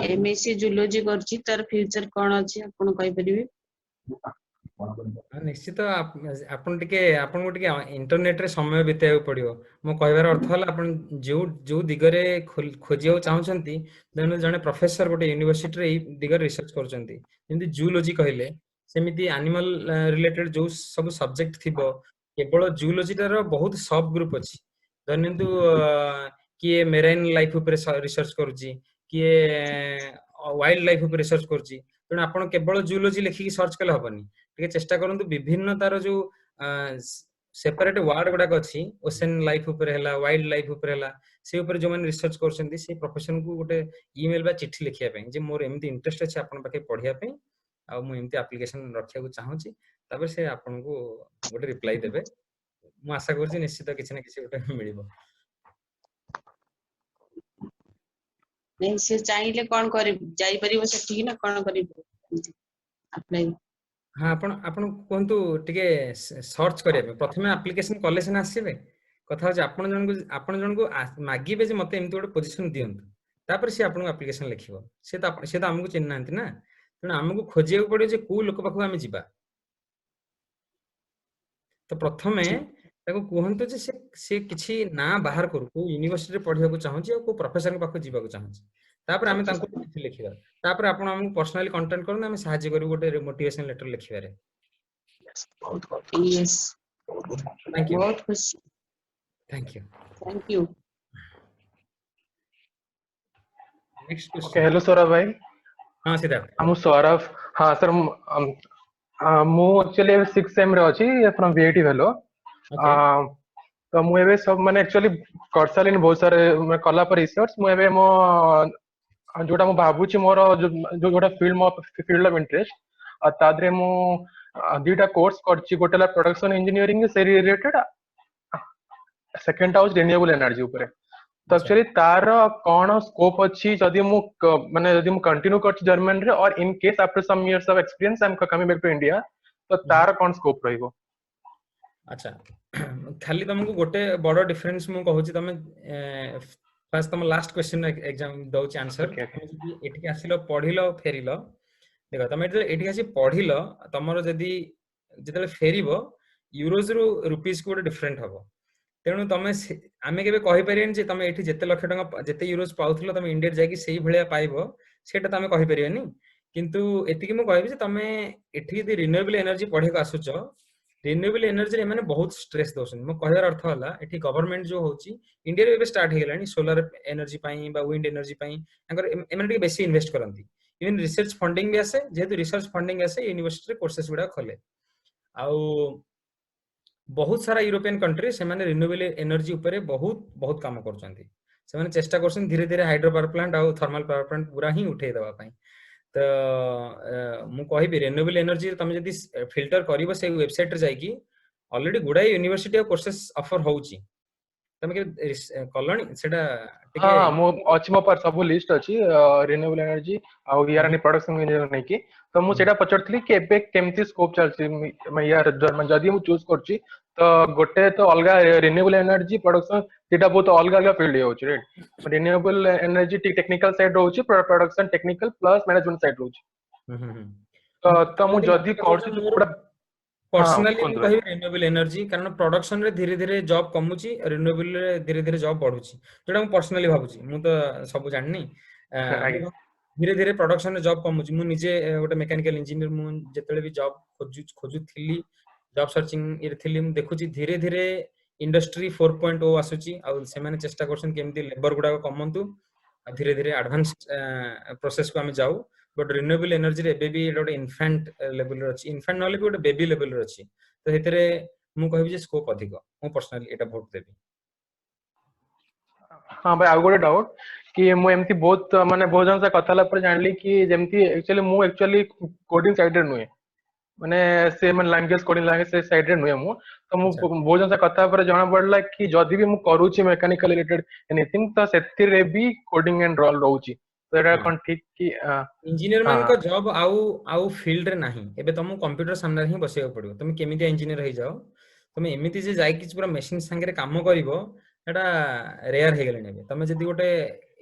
एमएससी जूलॉजी करछि तार फ्यूचर कोन अछि आपण कहि परिबे? निश्चित आपण टिके आपनको टिके इंटरनेट रे समय बिताइବାକୁ पड़ियो। मो कहबार अर्थ होला आपण जो दिगरे खोजिया चाहउछंती जने प्रोफेसर गोटे यूनिवर्सिटी रे दिगरे रिसर्च करछंती जेंति जूलॉजी कहले सेमिति एनिमल रिलेटेड जो सब सब्जेक्ट थिबो केवल जूलॉजी रो बहुत सब ग्रुप अछि। धरनियंतु किए मेराइन लाइफ ऊपर रिसर्च करूची किए वाइल्ड लाइफ ऊपर रिसर्च करूची तेणु आपण केवल जूलॉजी लेखिकी सर्च कले हबनी टिके चेष्टा करंतु विभिन्न तार जो सेपरेट वार्ड गुडाक अछि ओशन लाइफ ऊपर हैला वाइल्ड लाइफ ऊपर हैला से ऊपर जो माने रिसर्च करछंती से प्रोफेशन को गोटे ईमेल बा चिट्ठी लिखिया पे जे मोर एमती इंटरेस्ट अछि आपण पाके पढिया पे आ मु एमती एप्लीकेशन रखिया को चाहूची तबे से आपण को गोटे रिप्लाई देबे मु आशा करछि निश्चित किछि न किछि गोटे मिलिबो। नहीं से चाहिले कोन करि जाई परिबो से ठीक ना कोन करिबो अप्लाई? हाँ आपण कहंतु टिके सर्च करिया प्रथमे एप्लीकेशन कले सिना आसीबे कथा हो आपण जन को मागिबे जे मते एमती गोटे पोजीशन दियंतु तापर से आपण एप्लीकेशन लिखिबो से तो हमकु चिन्ह नांती ना तेणु हमकु खोजिया पड़े जे को लोक पाखु आमे जिबा तो प्रथमे ताको कहंतु जे से किछि ना बाहर करू को यूनिवर्सिटी रे पढिया को चाहूची आ को प्रोफेसर पाखु जिबा को चाहूची तापर आमे तांको चिट्ठी लिखिबा तापर आपण हमकु पर्सनली कांटेक्ट करन आमे सहाय्य करू गोटे मोटिवेशन लेटर लिखिबारे। यस थैंक यू बहुत खुशी thank you thank you. Next okay question. Hello Saurabh भाई। हां सिद्धार्थ हम सौरभ। हाँ सर मु एक्चुअली 6 सेम रे अछि फ्रॉम वीआईटी भेलो तो मु एबे सब माने एक्चुअली करसालिन बहुत सारे कला पर रिसर्च मु एबे मो जोटा मु भाबुची मोर जोटा फील्ड ऑफ इंटरेस्ट तादरे मु दुटा कोर्स करछि गोटेला प्रोडक्शन इंजीनियरिंग से related second house renewable energy ऊपर तो एक्चुअली तार कौन स्कोप अच्छी जदि मु माने जदि मु कंटिन्यू करछि जर्मन रे और in case after some years of experience I am coming back to India तो तार कौन स्कोप रहइबो? अच्छा खाली तुमको गोटे बड़ डिफरेंस मु कहूची तमे फर्स्ट तुम लास्ट क्वेश्चन एग्जाम दउची आंसर एठी आसिलो पढिलो फेरिलो देखो तुम एठी आसी पढिलो तमरो जदी जेतले फेरिबो यूरोज रो रुपीस को डिफरेंट हबो तेणु तुम आमे केबे कहि परियन जे तुम एठी जेते लक्ष टका जेते यूरोज पाउथलो तुम इंडिया जाकी सेही भलिया पाइबो सेटा तुम कहि परियनी किंतु एतिकी मु कहबी जे तुम एठी यदि रिन्यूएबल एनर्जी पढे को आसुचो रिन्यूएबल एनर्जी रे माने बहुत स्ट्रेस दोसन मो कहबार अर्थ होला एठी गवर्नमेंट जो होची इंडिया रे स्टार्ट हे गेलानी सोलर एनर्जी पई बा विंड एनर्जी पई अंकर एमने टिके बेसी इन्वेस्ट करंती इवन रिसर्च फंडिंग भी आसे जेतु रिसर्च फंडिंग आसे यूनिवर्सिटी रे कोर्सेस गुडा खोले आउ बहुत सारा यूरोपियन कंट्री से माने रिन्यूएबल एनर्जी ऊपर बहुत काम करछंती से माने चेष्टा करछन धीरे धीरे हाइड्रो पावर प्लांट आउ थर्मल पावर प्लांट पूरा ही उठे देबा पई तो मु कहबी रिन्यूएबल एनर्जी तुम जदी फिल्टर करिवो से वेबसाइट रे जाई की ऑलरेडी गुडा यूनिवर्सिटी कोर्सेस ऑफर होउची तमे के कलणी सेटा टिके हाँ मो अछि मो पर सब लिस्ट अछि रिन्यूएबल एनर्जी आ यार नि प्रोडक्शन इंजीनियर नै की तो मु सेटा पचरथली कि एबे केमती स्कोप चलछि मैं यार जर्मन जदी मु चूज करछि तो गोटे तो अलगा रिन्यूएबल एनर्जी प्रोडक्शन सेटा बहुत अलगा अलगा फील्ड होछि right renewable energy technical side होछि production technical plus management side होछि तो मु जदी करछि पूरा पर्सनली मु कहि रिन्यूएबल एनर्जी कारण प्रोडक्शन रे धीरे धीरे जॉब कमुची रिन्यूएबल रे धीरे धीरे जॉब बढ़ुची जेटा मु पर्सनली भाबुची मु तो सब जाननी धीरे धीरे प्रोडक्शन रे जॉब कमुची मु निजे गोटे मेकानिकल इंजीनियर मु जेतले भी जॉब खोजुथिली जॉब सर्चिंग इर थिली मु देखुची धीरे धीरे इंडस्ट्री 4.0 आसुची आ से माने चेष्टा करछन केमती लेबर गुडा कमंतु धीरे धीरे एडवांस प्रोसेस को हम जाऊ बट रिन्यूएबल एनर्जी रे बेबी गोटे इन्फेंट लेवल रे अछि इन्फेंट नले भी गोटे बेबी लेवल रे अछि तो हेतरे मु कहबी जे स्कोप अधिक मु पर्सनली एटा वोट देबी। हाँ भाई आउ गोटे डाउट कि मु एमती बहुत माने बहुत जन से कथाला पर जानली कि जेमती एक्चुअली मु एक्चुअली कोडिंग साइड रे नुए माने से मन लैंग्वेज कोडिंग लैंग्वेज से साइड रे नुए मु तो मु बहुत जन से कथा पर जाना पड़ला कि जदी भी मु करूची मैकेनिकल रिलेटेड एनीथिंग तो सेति रे भी कोडिंग एंड रोल रहउची तो एटा कोन ठीक कि इंजीनियर मान को जॉब आउ फील्ड रे नाही एबे तुम कंप्यूटर सामने ही बसिया पड़िबो तुम केमिति इंजीनियर हो जाओ तुम एमिति जे जाई कि पूरा मशीन संगे काम करिवो एटा रेयर हे गेले नेबे तुम जदी गोटे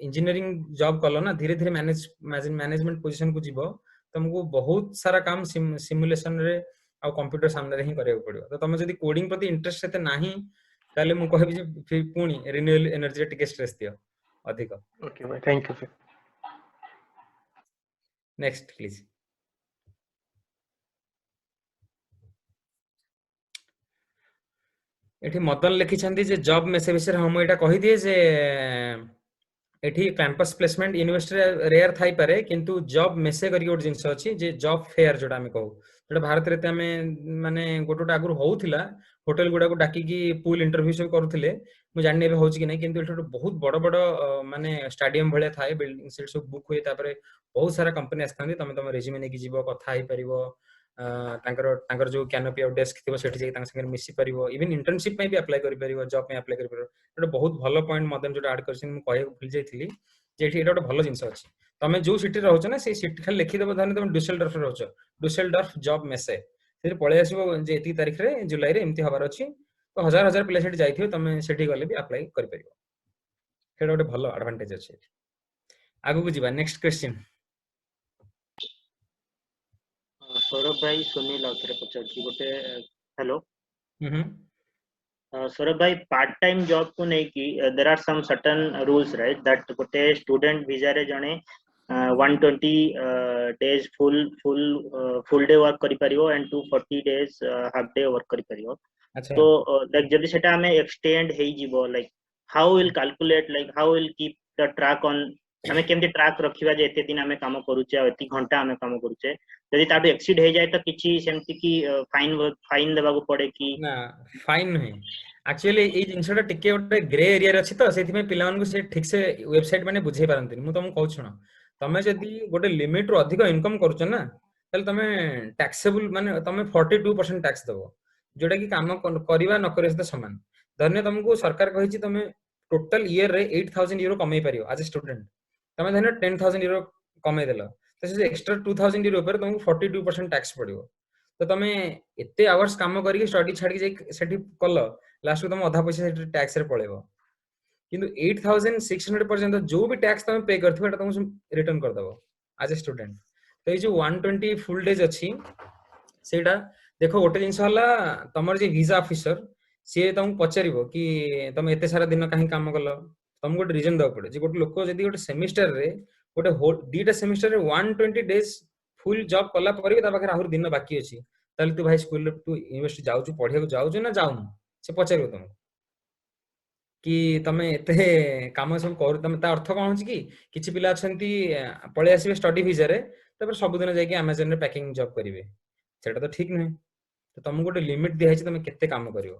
इंजीनियरिंग जॉब कलो ना धीरे धीरे मैनेजमेंट पोजीशन को जीवो तुमको बहुत सारा काम सिमुलेशन रे आ कंप्यूटर सामने रे ही करियो पड़िबो तो तुम जदी कोडिंग प्रति इंटरेस्ट सेते नाही ताले मु कहबी जे फिर पुणी रिन्यूएबल एनर्जी टिके स्ट्रेस दियो अधिक ओके भाई thank you sir next please एठी मदन लिखि छंदी जे जॉब मेसे विषय हम एटा कहि दिए जे एठी कैंपस प्लेसमेंट यूनिवर्सिटी रेयर थाई पारे किंतु जॉब मेसे करी गोट जिंस अछि जे जॉब फेयर जोटा हम कहू जोटा भारत रे ते हमें माने गोटोटा आगुर होउथिला होटल गुडा को डाकी की पूल इंटरव्यू सब करूथिले मु जानि एबे होउछि कि नै किंतु एठो बहुत बड़ बड़ माने स्टेडियम भले थाए बिल्डिंग सेट सब बुक होय तापरे बहुत सारा कंपनी आस्थांदी तमे रेज्यूमे नै कि जीवो कथा आइ परिबो तांकर जो कैनोपी और डेस्क थिबो सेठी तांकर संगे मिसी परिबो इवन इंटर्नशिप पे भी अप्लाई करि परिबो जॉब पे अप्लाई करि परिबो एटा बहुत भलो पॉइंट मदन जो ऐड करछिन मु कहय भूल जाइथिली जे एठी एटा भलो जिंस अछि तमे जो सिटी रहउछ ना से सिटी खाली लिखि देबो धने तमे डुसेलडॉर्फ रहउछ डुसेलडॉर्फ जॉब मेसे फिर पळे आसीबो जे एती तारिख रे जुलाई रे एमती हबार अछि तो हजार हजार प्लेस सेठी जाइथिबो तमे सेठी गले भी अप्लाई करि परिबो एटा गोटे भलो एडवांटेज अछि आगु को जिबा नेक्स्ट क्वेश्चन सौरभ भाई सुनील आउथरे पचारछि गोटे हेलो सौरभ भाई पार्ट टाइम जॉब को नहीं कि there are some certain rules right that गोटे स्टूडेंट वीजा रे जने 120 डेज फुल डे वर्क करि परिबो and 240 days half day work करि परिबो तो लाइक जदी सेटा हमें एक्सटेंड हेई जीवो like how will calculate like how will keep the track on हमें केमती ट्रैक रखिबा जे एते दिन हमें काम करूचे आ एती घंटा हमें काम करूचे यदि ताडू एक्सीड हे जाय त किछि सेमती की फाइन देबा को पड़े कि ना फाइन नहीं एक्चुअली ए जिंसटा टिके गोटे ग्रे एरिया अछि तो सेथि में पिलावन को से ठीक से वेबसाइट माने बुझे पारंती मु तुम कहू छन तमे जदी गोटे लिमिट रो अधिक इनकम करूछ ना तले तमे टैक्सेबल माने तमे 42% टैक्स देबो जोटा कि काम करबा न करे से समान धन्य तुमको सरकार कहि छी तमे टोटल ईयर रे 8000 यूरो कमाई परियो एज ए स्टूडेंट तमे धन्य 10000 यूरो कमाई देलो तो से एक्स्ट्रा 2000 यूरो पर तुमको 42% टैक्स पड़ियो तो तमे एते आवर्स काम करी स्टडी छाडी जे सेठी कलो लास्ट तुम आधा पैसा सेठी टैक्स रे पळेबो किंतु 8600 पर्यंत जो भी टैक्स तमे पे करथिबो एटा तुम रिटर्न कर दबो एज ए स्टूडेंट तो ए जो 120 फुल डेज अछि सेटा देखो गोटे जिंस हला तमर जे वीजा ऑफिसर से तुम पचारिबो कि तमे एते सारा दिन काहे काम करलो तुम गोटे रीजन दो पड़े जे गोटे लोक जदी गोटे सेमिस्टर रे गोटे दीटा सेमिस्टर रे 120 डेज फुल जॉब कला पर भी ता पाखे आहुर दिन बाकी अछि ताले तू भाई स्कूल तू यूनिवर्सिटी जाउछु पढिया जाउछु ना जाउनु से पचारिबो तुम कि तमे एते काम सब कर तमे ता अर्थ कोन होछि कि किछि पिला अछंती पळे आसीबे स्टडी वीजा रे तपर सब दिन जाय कि अमेज़न रे पैकिंग जॉब करिवे सेटा तो ठीक नै तो तुम गोटे लिमिट दिया छै तमे केते काम करिवो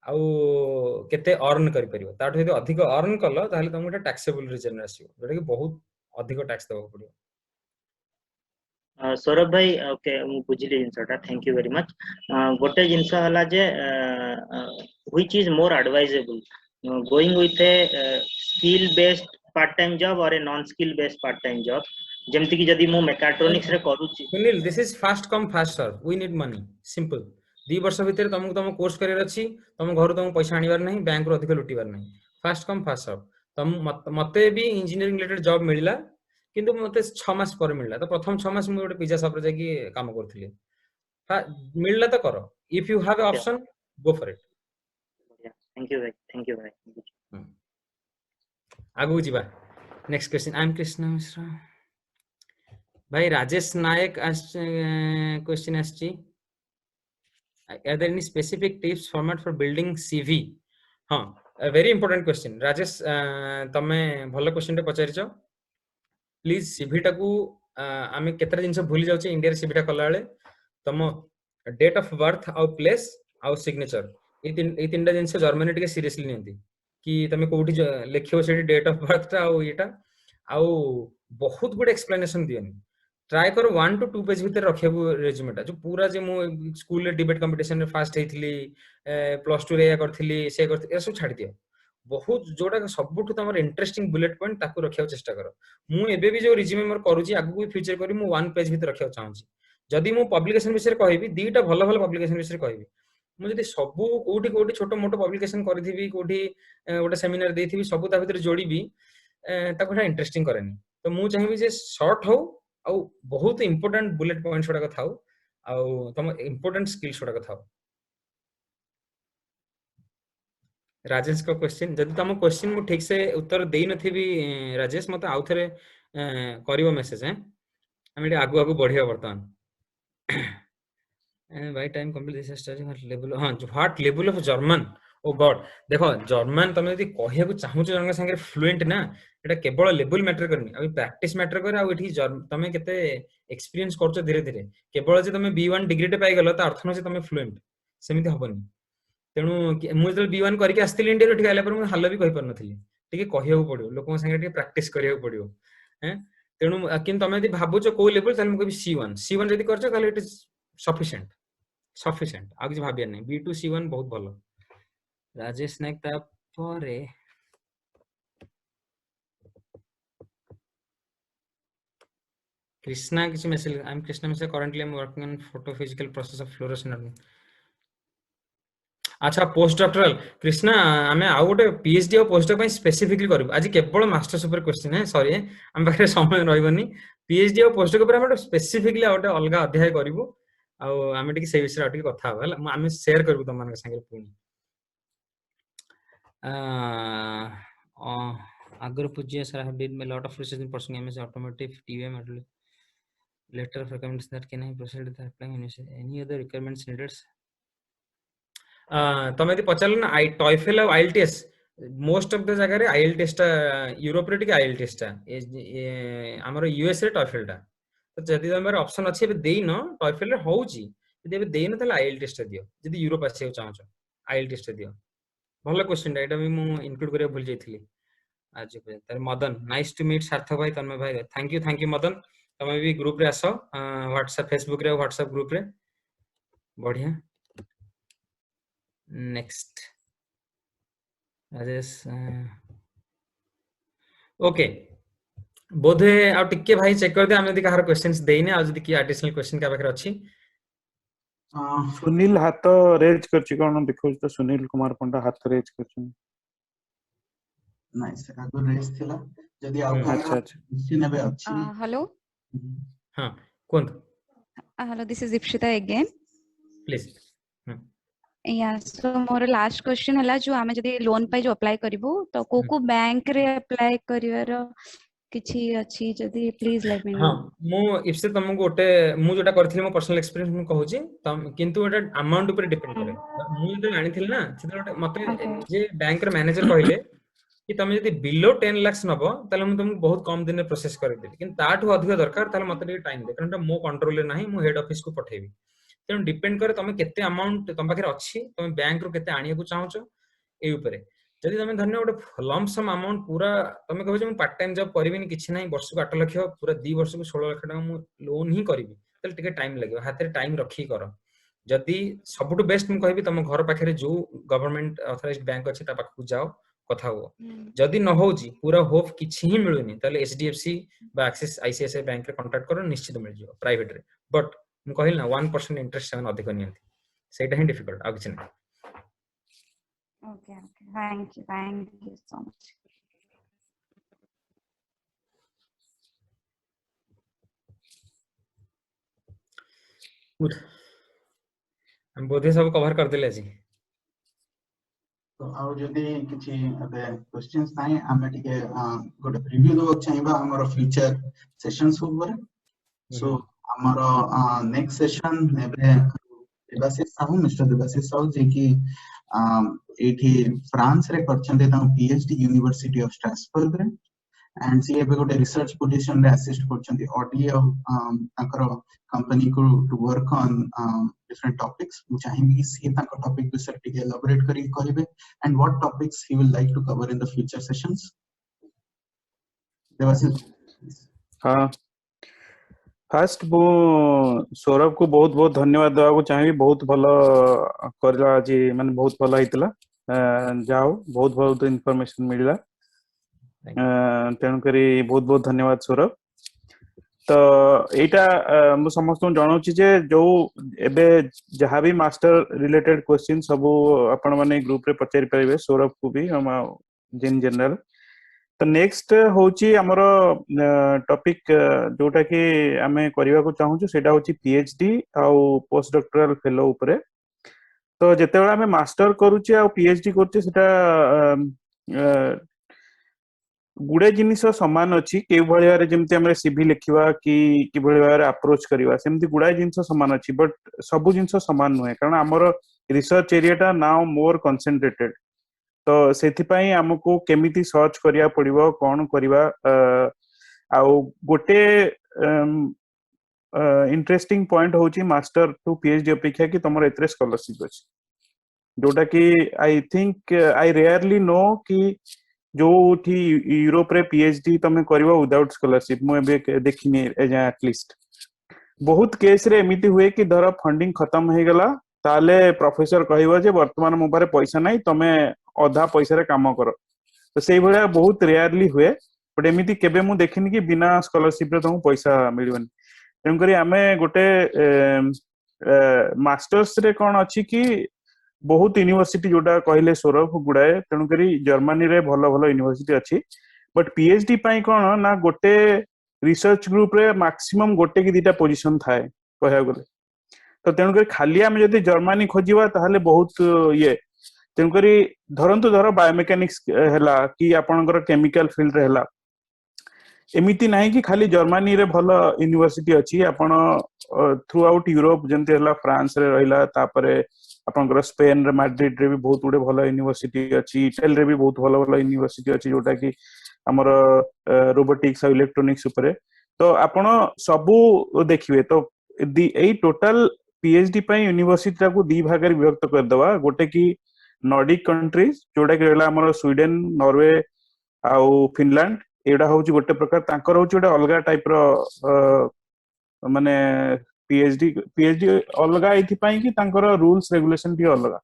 आउ केते अर्न करि परिवो ताठो यदि अधिक अर्न कलो ताले तुम गोटे टैक्सेबल रीजन आसीबो जोटा कि बहुत अधिक टैक्स देबो पड़ियो सौरभ भाई ओके मु बुझिली जिंसटा थैंक यू वेरी मच गोटे जिंस हला जे which is more advisable going with a skill based part time job or a non skill based part time job जेमति कि जदी मु मेकाट्रोनिक्स रे करूची Sunil this is fast come fast serve we need money simple 2 वर्ष भीतर तुमको course career अछि तुम घर तुम पैसा आनिबार नहीं बैंक रो अधिक लुटिबार नहीं फास्ट कम फास्ट सर्व तुम मते भी इंजीनियरिंग रिलेटेड जॉब मिलिला किंतु मते 6 मास पर मिलला तो प्रथम 6 मास मु गोटे पिज्जा शॉप रे जाकी काम करथिले मिलला तो करो if you have option go for it thank you भाई आगु जीवा next question I am Krishna Mishra भाई राजेश नायक क्वेश्चन आछि are there any specific tips format for building CV हां a very important question Rajesh तमे भलो क्वेश्चन रे पचारिचो प्लीज सीवी टा को आमे केतरा जिंस भूली जाउचे इंडिया रे सीवी टा कला बेले तम डेट ऑफ बर्थ आउ प्लेस आउ सिग्नेचर ए तीनटा जिंस जर्मनी टिके सीरियसली नियंती कि तमे कोठी लिखियो सेठी डेट ऑफ बर्थ टा आउ एटा आउ बहुत गुड एक्सप्लेनेशन दियनी ट्राई करो 1 to 2 पेज भीतर रखियो रेज्यूमे टा जो पूरा जे मो स्कूल रे डिबेट कंपटीशन रे फर्स्ट हेथिली प्लस 2 रे या करथिली से सब छाडी दियो बहुत जोटा सबुठ तुम इंटरेस्टिंग बुलेट पॉइंट ताकू रखिया चेष्टा कर। मु एबे भी जो रिज्यूमे मोर करूची आगु भी फ्यूचर करी मु वन पेज भीतर रखिया चाहूची। जदि मु पब्लिकेशन विषय कहबी दीटा भल भल पब्लिकेशन विषय कहबी। मु जदि सबु कोठी कोठी छोटो मोटो पब्लिकेशन करथिबी कोठी गोटे सेमिनार देथिबी सबु ता भीतर जोड़ीबी ताको इंटरेस्टिंग करेनी। तो मु चाहिबी जे शॉर्ट हो आ बहुत इंपोर्टेंट बुलेट पॉइंट्स गुडा थाउ आ तुम इंपोर्टेंट स्किल्स गुडा थाउ। राजेश का क्वेश्चन जदि तुम क्वेश्चन मु ठीक से उत्तर देई नथिबी राजेश मते आउ थरे करिवो मेसेज है हम आगु आगु बढ़िया वर्तमान by time complete this study what level हां what level of German oh God देखो जर्मन तुम यदि कहया को चाहू जन संगे फ्लुएंट ना एटा केवल लेवल मैटर करनी अभी प्रैक्टिस मैटर करे आ एठी तुम केते एक्सपीरियंस करछो धीरे धीरे केवल जे तुम B1 डिग्री टे पाई गलो त अर्थ न जे तुम फ्लुएंट सेमिति हबनी। तेणु मु जो B1 करके आस्थिली इंडिया ठीक आइला पर मु हाल भी कहि पर नथिली ठीक कहया को पड़ियो लोक संगे ठीक प्रैक्टिस करिया को पड़ियो हैं। तेणु किन तुम यदि भाबुचो को लेवल ताले मु कहबी C1 यदि करछो ताले इट इज सफिशिएंट सफिशिएंट आ किछ भाबिया नै B2 C1 बहुत भलो। राजेश नायक ता परे कृष्णा किछ message I am Krishna message currently I am working on photo physical process of fluorescent. अच्छा पोस्ट डॉक्टरल कृष्णा आमे आउ गोटे पीएचडी और पोस्ट डॉक स्पेसिफिकली करू आज केवल मास्टर्स ऊपर क्वेश्चन है सॉरी हम पाखे समय रहबनी पीएचडी और पोस्ट डॉक ऊपर हम स्पेसिफिकली गोटे अलग अध्याय करू आमे टिके से विषय टिके कथा हबा आमे शेयर करबू तुम मान संगे पुनी अगर पूज्य sir have did lot of research in personal MS automotive TVM letter of recommendation that can I proceed with applying any other requirements needed. तुम यदि पचार ना टॉयफेल और आईएलटीएस मोस्ट ऑफ द जगह रे आईएलटीएस टा यूरोप रे टिके आईएलटीएस टा हमर यूएस रे टॉयफेल टा तो जदि तमर ऑप्शन अछि बे देई न टॉयफेल रे होउची जदि बे देई न तले आईएलटीएस टा दियो जदि यूरोप आसे चाहछो आईएलटीएस टा दियो। भलो क्वेश्चन एटा भी मु इंक्लूड करिया भूल जाइथिली आज पे मदन नाइस टू मीट सार्थक भाई तन्मय भाई थैंक यू मदन तमे भी ग्रुप रे आसो व्हाट्सएप फेसबुक रे व्हाट्सएप ग्रुप रे बढ़िया। नेक्स्ट राजेश ओके बोधे आ टिके भाई चेक कर दे हम यदि कहार क्वेश्चंस देइने आ जदि की एडिशनल क्वेश्चन का बखर अछि। सुनील हाथ रेज करछि कोन देखौ त सुनील कुमार पंडा हाथ रेज करछि नाइस आगु रेज थिला जदि आ अच्छा अच्छा क्वेश्चन एबे अछि। हेलो हां कोन hello this is Ipshita again please yeah so more last question हला जो आमे जदी लोन पे जो अप्लाई करबो तो कोको बैंक रे अप्लाई करिवार किछि अछि जदी प्लीज लेट मी नो। हां मु इफसे तुमको गोटे मु जोटा करथिले मो पर्सनल एक्सपीरियंस मु कहूची किंतु एटा अमाउंट ऊपर डिपेंड करे मु जो जानि थिल ना से मते जे बैंक रे मैनेजर कहले कि तमे जदी बिलो 10 लाख नबो ताले मु तुमको बहुत कम दिन में प्रोसेस कर देबी किंतु ताठू अधिक दरकार ताले मते टाइम दे कारण मो कंट्रोल रे नाही मु हेड ऑफिस को पठेबी तेणु डिपेंड करे तुम केते अमाउंट तुम पाखे अच्छी तुम बैंक रू केते आनिया को चाहछो ए ऊपरे जदि तुम धन्य गोटे लंप सम अमाउंट पूरा तुम कहबो जे मु पार्ट टाइम जॉब करबिनी किछि नाही वर्ष को 8 लाख पूरा 2 वर्ष को 16 लाख टका मु लोन ही करबी तले टिके टाइम लागो हाथ रे टाइम रखी करो जदि सबटु बेस्ट मु कहबी तुम घर पाखे जो गवर्नमेंट ऑथराइज्ड बैंक अछि ता पाखु जाओ कथा हो जदि न होउची पूरा होप किछि ही मिलुनी तले एचडीएफसी बा एक्सिस आईसीआईसीआई बैंक रे कांटेक्ट करो निश्चित मिल जियो प्राइवेट रे बट मु कहिल ना 1% इंटरेस्ट से अधिक नियंती सेटा ही डिफिकल्ट आ किछ नै। Okay okay thank you so much. Good हम बोधे सब कवर कर देले जी तो आउ जदी किछि अबे क्वेश्चंस नाही हमें टिके गोटे रिव्यू दो चाहिबा हमर फ्यूचर सेशंस ऊपर सो हमर नेक्स्ट सेशन नेबे देवाशीष साहू मिस्टर देवाशीष साहू जे कि एठी फ्रांस रे करछन्ते ता पीएचडी यूनिवर्सिटी ऑफ स्ट्रासबर्ग रे एंड सी एबे गोटे रिसर्च पोजीशन रे असिस्ट करछन्ते ऑडियो ताकर कंपनी को to work on different topics which I am सी ताकर टॉपिक पे सर टिके एलाबोरेट करी कहबे and what topics he will like to cover in the future sessions Debashish. हां फास्ट बो सौरभ को बहुत बहुत धन्यवाद देवा को चाहिए बहुत भलो करला आज माने बहुत भलो हितला जाओ बहुत बहुत इनफॉरमेशन मिलला तेणुक बहुत बहुत धन्यवाद सौरभ। तो यहाँ मु समस्त जनाऊँ जे जो एबे जहाँ भी मास्टर रिलेटेड क्वेश्चन सब आपण माने ग्रुप रे पचारि पारे सौरभ को भी जिन जनरल। तो नेक्स्ट होची हमर टॉपिक जोटा कि आमे करिवा को चाहूछु सेटा होची पीएचडी आउ पोस्ट डॉक्टरल फेलो ऊपरे। तो जेते बेला आमे मास्टर करूची आ पीएचडी करची सेटा गुडे जिनिस समान अच्छी के भाई जमती आम सीवी लिखा कि भाई अप्रोच करवा सेमती गुड़ाए जिनस समान अच्छी बट सबू जिनस समान नुहे कारण आमर research area now more concentrated. तो सेथिपाई हमको केमिति सर्च करिया पड़िबो कोन करवा आउ गोटे इंटरेस्टिंग पॉइंट होची मास्टर टू पीएचडी अपेक्षा कि तमर एतरे स्कॉलरशिप अछि जोटा कि I think I rarely know कि जो यूरोप रे पीएचडी तमे करबो विदाउट स्कॉलरशिप मु एबे देखिनी एटलीस्ट बहुत केस रे एमिति हुए कि धर फंडिंग खत्म हो गला ताले प्रोफेसर कहबो जे वर्तमान मो पारे पैसा नहीं तमे अधा पैसा रे काम करो। तो सेही भलिया बहुत रेयरली हुए बट एमिति केबे मु देखिनी कि बिना स्कॉलरशिप रे तुम पैसा मिलबनी। तेन करी आमे गोटे मास्टर्स रे कोन अछि कि बहुत यूनिवर्सिटी जोटा कहले सौरभ गुड़ाए तेणुक जर्मनी रे भल भल यूनिवर्सिटी अच्छी बट पीएचडी पाई कौन ना गोटे रिसर्च ग्रुप रे मैक्सिमम गोटे कि दुटा पोजीशन थाए कह गले। तो तेणुक खाली आम जब जर्मनी खोजा ताहले बहुत ये तेणुक धरतु धर बायोमेकानिक्स है कि आपणकर केमिकल फील्ड रे है एमिति नहीं कि खाली जर्मनी रे भल यूनिवर्सिटी अच्छी आपण थ्रू आउट यूरोप जमती है फ्रांस रे रहिला तापरे आपनकर स्पेन रे मैड्रिड रे भी बहुत गुडे भल यूनिवर्सिटी अच्छी इटाली रे भी बहुत भल भल यूनिवर्सिटी अच्छी जोटा कि हमर रोबोटिक्स और इलेक्ट्रॉनिक्स ऊपर। तो आपण सबू देखिए तो एई टोटल पीएचडी पई यूनिवर्सिटी को दी भाग रे विभक्त कर दवा गोटे कि नॉर्डिक कंट्रीज जोटा कि रहला हमर स्वीडन नॉर्वे आउ फिनलैंड एडा होची गोटे प्रकार तांकर होची गोटे अलगा टाइप रो माने पीएचडी अलगा एथि कि तांकर रूल्स रेगुलेशन भी अलगा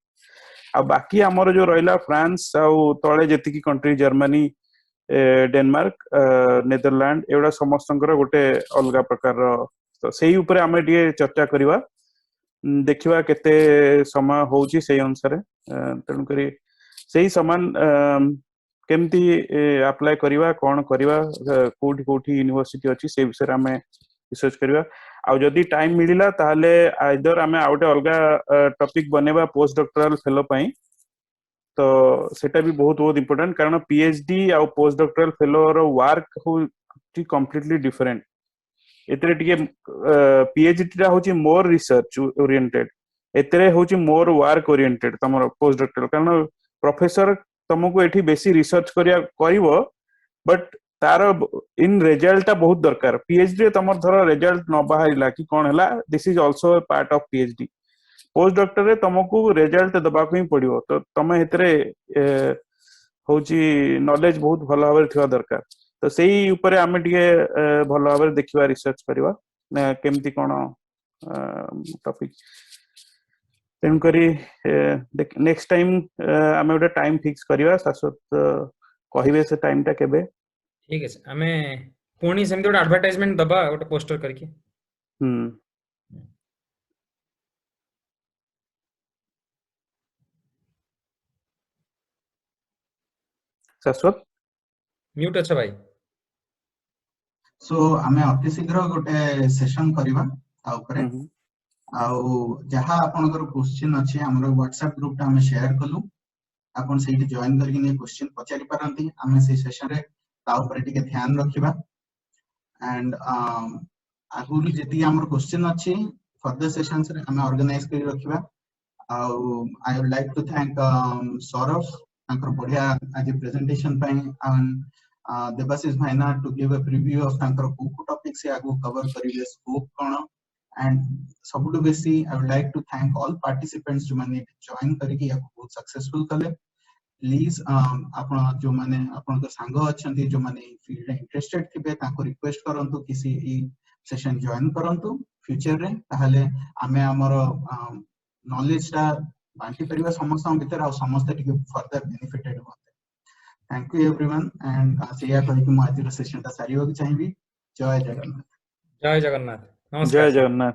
आ बाकी हमर जो रहला फ्रांस आउ तळे जेतिकी कंट्री जर्मनी डेनमार्क नेदरलैंड एवडा समस्तंकर गोटे अलगा प्रकार तो सेही ऊपर आमे डिए चर्चा करिवा देखिवा केते समय होउची सेही अनुसार तेणु करी सेही समान केमती अप्लाई करिवा कोन करिवा कोठी कोठी यूनिवर्सिटी अछि से विषय आमे रिसर्च करिवा आ जदि टाइम मिलिला ताहले आइदर आमे आउटे अलगा टॉपिक बनेबा पोस्ट डॉक्टरल फेलो पई। तो सेटा भी बहुत बहुत इंपोर्टेंट कारण पीएचडी आ पोस्ट डॉक्टरल फेलो रो वर्क होची कंप्लीटली डिफरेंट एतरे टिके पीएचडी रा होची मोर रिसर्च ओरिएंटेड एतरे होची मोर वर्क ओरिएंटेड तमरो पोस्ट डॉक्टरल कारण प्रोफेसर तुमको एठी बेसी रिसर्च करिया करिवो बट तार इन रिजल्ट बहुत दरकार पीएचडी तमर धर रिजल्ट न बाहरिला कि कोन हला this is also part of PhD post doctor रे तुमको रिजल्ट दबा को ही पड़िवो तो तमे हेतरे होची नॉलेज बहुत भल भाबरे थिवा दरकार। तो सेही ऊपर आमे टिके भल भाबरे देखिबा रिसर्च करबा केमती कोन टॉपिक तेन करी नेक्स्ट टाइम आमे गोटे टाइम फिक्स करबा शाश्वत कहिबे से टाइम टा केबे ठीक है आमे पुणी सेमती गोटे एडवर्टाइजमेंट दबा गोटे पोस्टर करके शाश्वत म्यूट अच्छा भाई। सो आमे अति शीघ्र गोटे सेशन करबा आ ऊपर आउ जहाँ आपनकर क्वेश्चन अछि हमर व्हाट्सएप ग्रुप ता हमें शेयर कलु आपन सेठी जॉइन करके ने क्वेश्चन पचारि पारंती हमें से सेशन रे ता ऊपर टिके ध्यान रखिबा एंड आगुरी जेती हमर क्वेश्चन अछि फर्दर सेशंस रे हमें ऑर्गेनाइज करि रखिबा आउ I would like to thank Saurabh तांकर बढ़िया आज प्रेजेंटेशन पई एंड देवाशीष भाईना to give a preview of तांकर को टॉपिक से आगु कवर करिवे स्कोप कोन and सबुटु बेसी I would like to thank all participants जो माने join करके या बहुत successful कले प्लीज आपण जो माने आपण के संग अछंती जो माने फील्ड इंटरेस्टेड थिबे ताको रिक्वेस्ट करंतु किसी ई सेशन जॉइन करंतु फ्यूचर रे ताहले आमे हमर नॉलेज ता बांटी परिवा समस्त भीतर आ समस्त टिके फर्दर बेनिफिटेड होते। थैंक यू एवरीवन एंड सेया कहि कि मु आज सेशन ता सारियो कि चाहिबी। जय जगन्नाथ। जय जगन्नाथ। जय नमस्कार। जगन्नाथ।